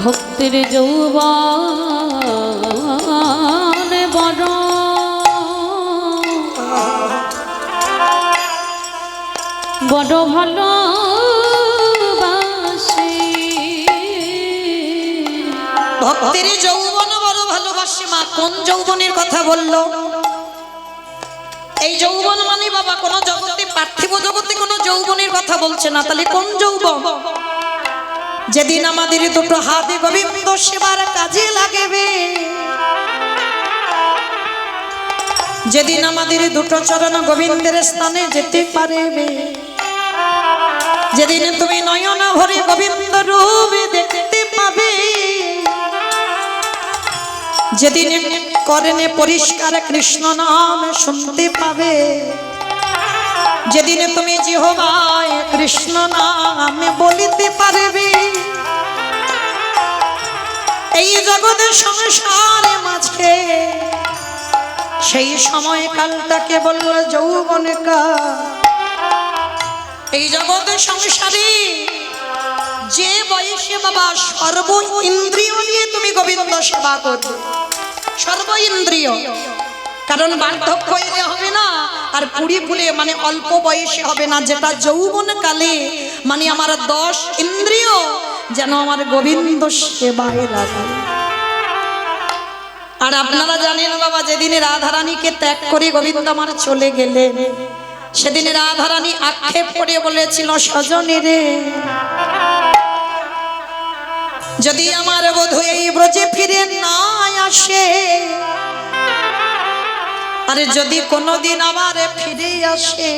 ভক্তের যৌবন বড়, বড় ভালোবাসে। ভক্তের যৌবন বড় ভালোবাসে। মা কোন যৌবনের কথা বললো? এই যৌবন মানে বাবা কোন জগতে, পার্থিব জগতে কোন যৌবনের কথা বলছে না। তাহলে কোন যৌবন? যেদিন আমাদের দুটো হাতে গোবিন্দ সেবার কাজে লাগবে, যেদিন আমাদের দুটো চরণ গোবিন্দের স্থানে যেতে পারবে, যেদিন তুমি নয়ন ভরে গোবিন্দ রূপে দেখতে পাবে, যেদিন করণে পরিষ্কার কৃষ্ণ নাম শুনতে পাবে, যেদিন তুমি জিহ্বায় কৃষ্ণ নাম বলিতে পারবে, এই জগতের সংসারে মাঝে সেই সময় কালটাকে বলল যৌবন কাল। এই জগতের সংসারে যে বয়সে বাবা সর্ব ইন্দ্রিয় নিয়ে তুমি গোবিন্দ সেবা করবে, সর্ব ইন্দ্রিয়, কারণ বার্ধক্য এলে হবে না, আর পুরি ফুলে মানে অল্প বয়সে হবে না, যেটা যৌবন কালে মানে আমার 10 ইন্দ্রিয় যেন আমার গোবিন্দ সেবায় লাগে। আর আপনারা জানেন বাবা, যেদিনে রাধারানীকে ত্যাগ করে গোবিন্দ আমার চলে গেলেন, সেদিনে রাধারানী আক্ষেপ করে বলেছিল, সজনী রে, যদি আমার বধূ এই ব্রজে ফিরে না আসে, আরে যদি কোনোদিন আবার ফিরে আসে,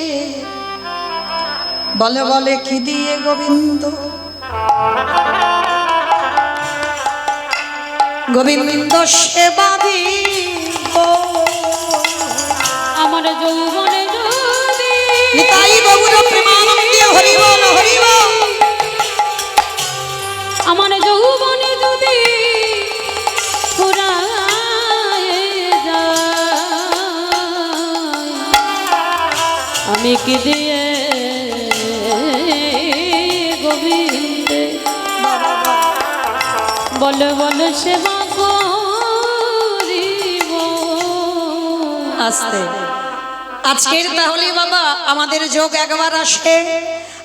বলে বলে কি দিয়ে গোবিন্দ, গোবিন্দ সেবা দিব আমার যৌবনে যদি নিতাই গৌর প্রেমানন্দে হরি বল হরি বল। আমার যৌবনে যদি ফুরায় যায়, আমি কি দিয়ে গোবিন্দে বলে বলে সেবা করিব। আস্তে আজকের তাহলে বাবা আমাদের যোগ একবার আসে,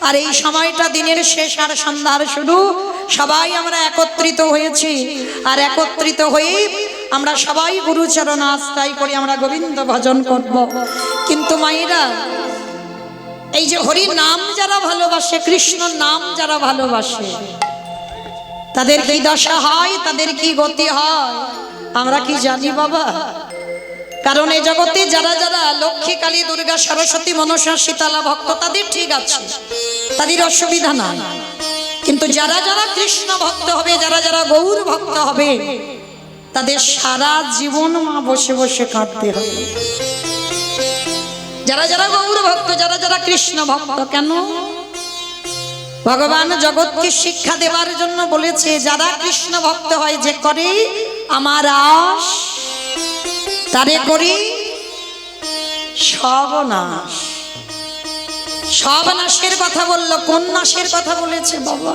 আর এই সময়টা দিনের শেষ আর সন্ধ্যার শুরু, সবাই আমরা একত্রিত হয়েছি, আর একত্রিত হয়ে আমরা সবাই গুরুচরণ আশ্রয় করে আমরা গোবিন্দ ভজন করব। কিন্তু মায়েরা, এই যে হরি নাম যারা ভালোবাসে, কৃষ্ণ নাম যারা ভালোবাসে, তাদের কি দশা হয়, তাদের কি গতি হয় আমরা কি জানি বাবা? কারণ এই জগতে যারা যারা লক্ষ্মী, কালী, দুর্গা, সরস্বতী, মনসা, শীতলা ভক্ত, তাদের ঠিক আছে, তাদের অসুবিধা নাই। কিন্তু যারা যারা কৃষ্ণ ভক্ত হবে, যারা যারা গৌর ভক্ত হবে, তাদের সারা জীবন মা বসে বসে কাঁদতে হবে। যারা যারা গৌর ভক্ত, যারা যারা কৃষ্ণ ভক্ত, কেন ভগবান জগৎকে শিক্ষা দেওয়ার জন্য বলেছে, যারা কৃষ্ণ ভক্ত হয় যে করে আমার আশ, তারে করি সর্বনাশ। সর্বনাশের কথা বললো, কোন নাশের কথা বলেছে বাবা?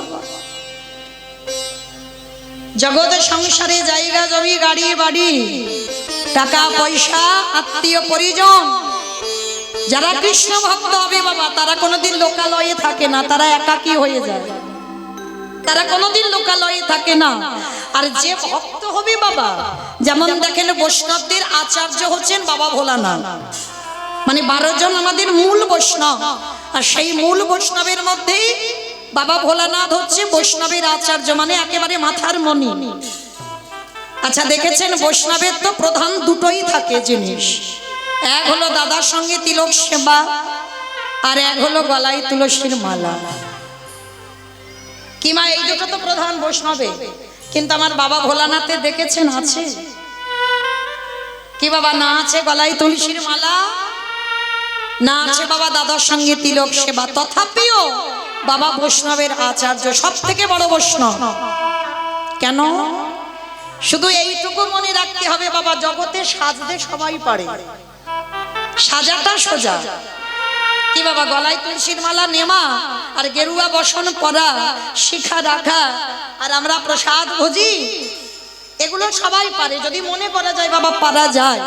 জগৎ সংসারে জায়গা জমি গাড়ি বাড়ি টাকা পয়সা আত্মীয় পরিজন, যারা কৃষ্ণ ভক্ত হবে বাবা তারা কোনোদিন লোকালয়ে থাকে না, তারা একাকী হয়ে যায়, তারা কোনোদিন লোকালয়ে থাকে না। আর যে ভক্ত হবে বাবা, যেমন দেখেন বৈষ্ণবদের আচার্য হচ্ছেন বাবা ভোলানাথ, মানে 12 জন আমাদের মূল বৈষ্ণব, আর সেই মূল বৈষ্ণবের মধ্যেই বাবা ভোলানাথ হচ্ছে বৈষ্ণবের আচার্য, মানে একেবারে মাথার মণি। আচ্ছা দেখেছেন বৈষ্ণবের তো প্রধান দুটোই থাকে জিনিস, এক হলো দাদার সঙ্গে তিলক সেবা, আর এক হলো গলায় তুলসীর মালা। কি মা, এই দুটো তো প্রধান বৈষ্ণবে, কিন্তু আমার বাবা ভোলানাথে দেখেছেন আছে কি বাবা? না আছে গলায় তুলসীর মালা, না আছে বাবা দাদার সঙ্গে তিলক সেবা, তথাপিও বাবা বৈষ্ণবের আচার্য, সব থেকে বড় বৈষ্ণব। কেন? শুধু এইটুকু মনে রাখতে হবে বাবা, জগতে সাজতে সবাই পারে, সাজাটা সোজা। কি বাবা, গলায় তুলসীর মালা নেমা আর গেরুয়া বসন পরা, শিখা রাখা, আর আমরা প্রসাদ ভোজি, এগুলো সবাই পারে যদি মনে করা যায় বাবা, পারা যায়।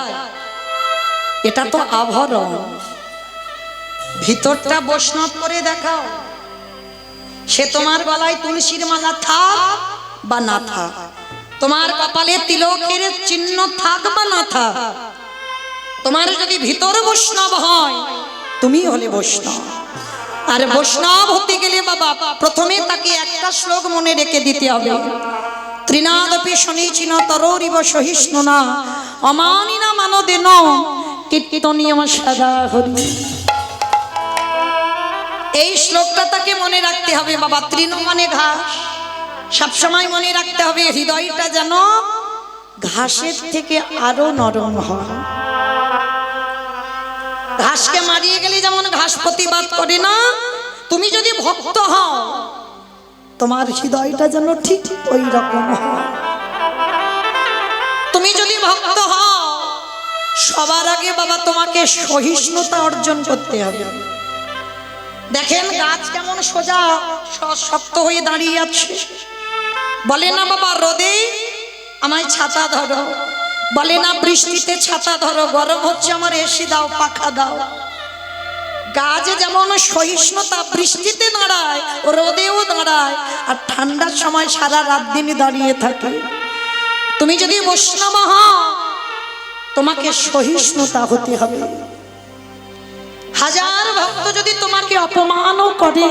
এটা তো আভরণ, ভিতরটা বৈষ্ণব করে দেখাও। সে তোমার গলায় তুলসীর মালা থাক বা না থাক, তোমার কপালে তিলকের চিহ্ন থাক বা না থাক, তোমার যদি ভিতর বৈষ্ণব হয় তুমি হলে বৈষ্ণব। আর বৈষ্ণব হতে গেলে বাবা প্রথমে তাকে একটা শ্লোক মনে রেখে দিতে হবে, ত্রিনাদপি শনিচিন তরোরিব সহিষ্ণুনা অমানিনা মানদেন কীর্তনীয়ম সদা হরি। এই শ্লোকটা তাকে মনে রাখতে হবে বাবা। তৃণ মানে ঘাস, সবসময় মনে রাখতে হবে হৃদয়টা যেন ঘাসের থেকে আরো নরম হয়। ঘাসকে মারিয়ে গেলে যেমন ঘাস প্রতিবাদ করে না, তুমি যদি ভক্ত হও তোমার হৃদয়টা যেন ঠিক ওই রকম হয়। তুমি যদি ভক্ত হও সবার আগে বাবা তোমাকে সহিষ্ণুতা অর্জন করতে হবে। দেখেন গাছ কেমন সোজা শক্ত হয়ে দাঁড়িয়ে আছে, বলে না বাবা রোদে আমায় ছাতা ধরো, বলে না বৃষ্টিতে ছাতা ধরো, গরম হচ্ছে আমার এসি দাও, পাখা দাও। গাছ যেমন সহিষ্ণুতা, বৃষ্টিতে দাঁড়ায়, রোদেও দাঁড়ায়, আর ঠান্ডার সময় সারা রাত দিনই দাঁড়িয়ে থাকে। তুমি যদি বৈষ্ণব হও তোমাকে সহিষ্ণুতা হতে হবে। হাজার ভক্ত যদি তোমাকে অপমানও করে,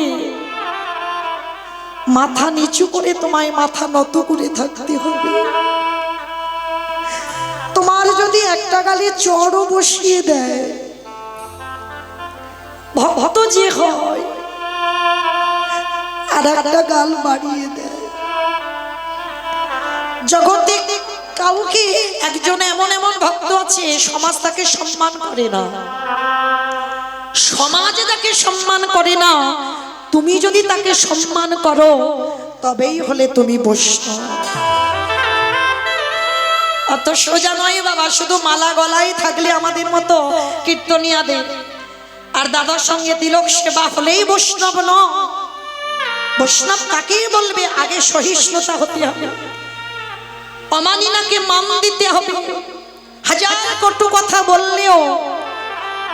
মাথা নিচু করে তোমায় মাথা নত করে থাকতে হবে। তোমার যদি একটা গালে চড়ও বসিয়ে দেয়, ভক্ত যে হয় আর একটা গাল বাড়িয়ে দেয়। জগতে কাউকে একজন এমন এমন ভক্ত আছে সমাজ তাকে সম্মান করে না, সমাজ তাকে সম্মান করে না। তুমি যদি তাকে সম্মান করো তবেই হলে তুমি বৈষ্ণব। অত সোজা নয় বাবা, শুধু মালা গলায় থাকলে আমাদের মতো কীর্তনিয়াদের আর দাদার সঙ্গে তিলক সেবা হলেই বৈষ্ণব নয়। বৈষ্ণব কাকেই বলবে? আগে সহিষ্ণুতা হতে হবে, অমানিনাকে মান দিতে হবে। হাজার কটু কথা বললেও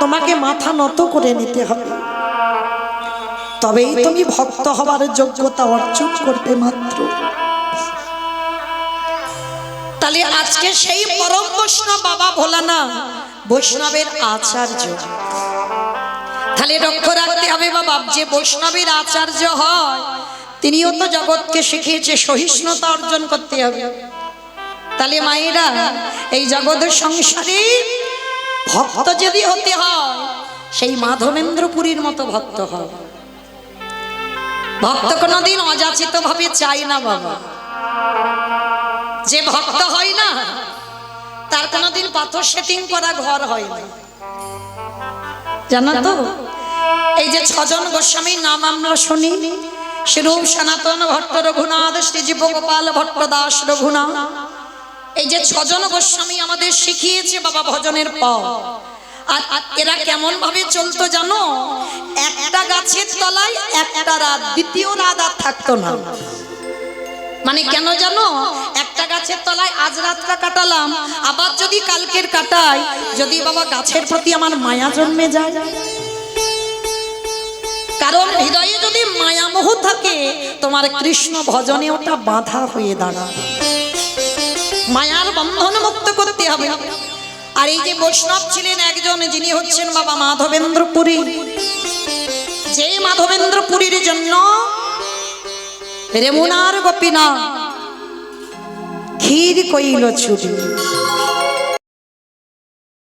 তোমাকে মাথা নত করে নিতে হবে, তবেই তুমি ভক্ত হবার যোগ্যতা অর্জন করবে মাত্র। তাহলে আজকে সেই পরম বৈষ্ণব বাবা ভোলানাথ বৈষ্ণবের আচার্য। তাহলে লক্ষ্য রাখতে হবে বাবা, যে বৈষ্ণবের আচার্য হয় তিনিও তো জগৎকে শিখিয়েছে সহিষ্ণুতা অর্জন করতে হবে। তাহলে মায়েরা এই জগতের সংসারে ভক্ত যদি হতে হয় সেই মাধবেন্দ্রপুরীর মতো ভক্ত হয়। ভক্ত কোনোদিন অযাচিত ভাবে চাই না বাবা। যে ভক্ত হয় না তার কোনোদিন পাথর সেটিং করা ঘর হয় না, জানো তো? এই যে 6 জন গোস্বামীর নাম আমরা শুনি, সেরূপ সনাতন ভট্ট রঘুনাথ, শ্রীজীব গোপাল ভট্ট দাস রঘুনাথ, এই যে ছজন গোস্বামী আমাদের শিখিয়েছে বাবা ভজনের পথ। আর এরা কেমন ভাবে চলতো জানো? একটা গাছের তলায় একটা রাত, দ্বিতীয় রাত আর থাকতো না। মানে কেন জানো? একটা গাছের তলায় আজ রাতটা কাটালাম, আবার যদি কালকের কাটাই, যদি বাবা গাছের প্রতি আমার মায়া জন্মে যায়, কারণ হৃদয়ে যদি মায়ামোহ থাকে তোমার কৃষ্ণ ভজনে ওটা বাধা হয়ে দাঁড়ায়। মায়ার বন্ধন মুক্ত করতে হবে। আর এই যে বৈষ্ণব ছিলেন একজন, যিনি হচ্ছেন বাবা মাধবেন্দ্র পুরী, যে মাধবেন্দ্র পুরীর জন্য রেমুনার গোপীনাথ ক্ষীর কইল ছুটি।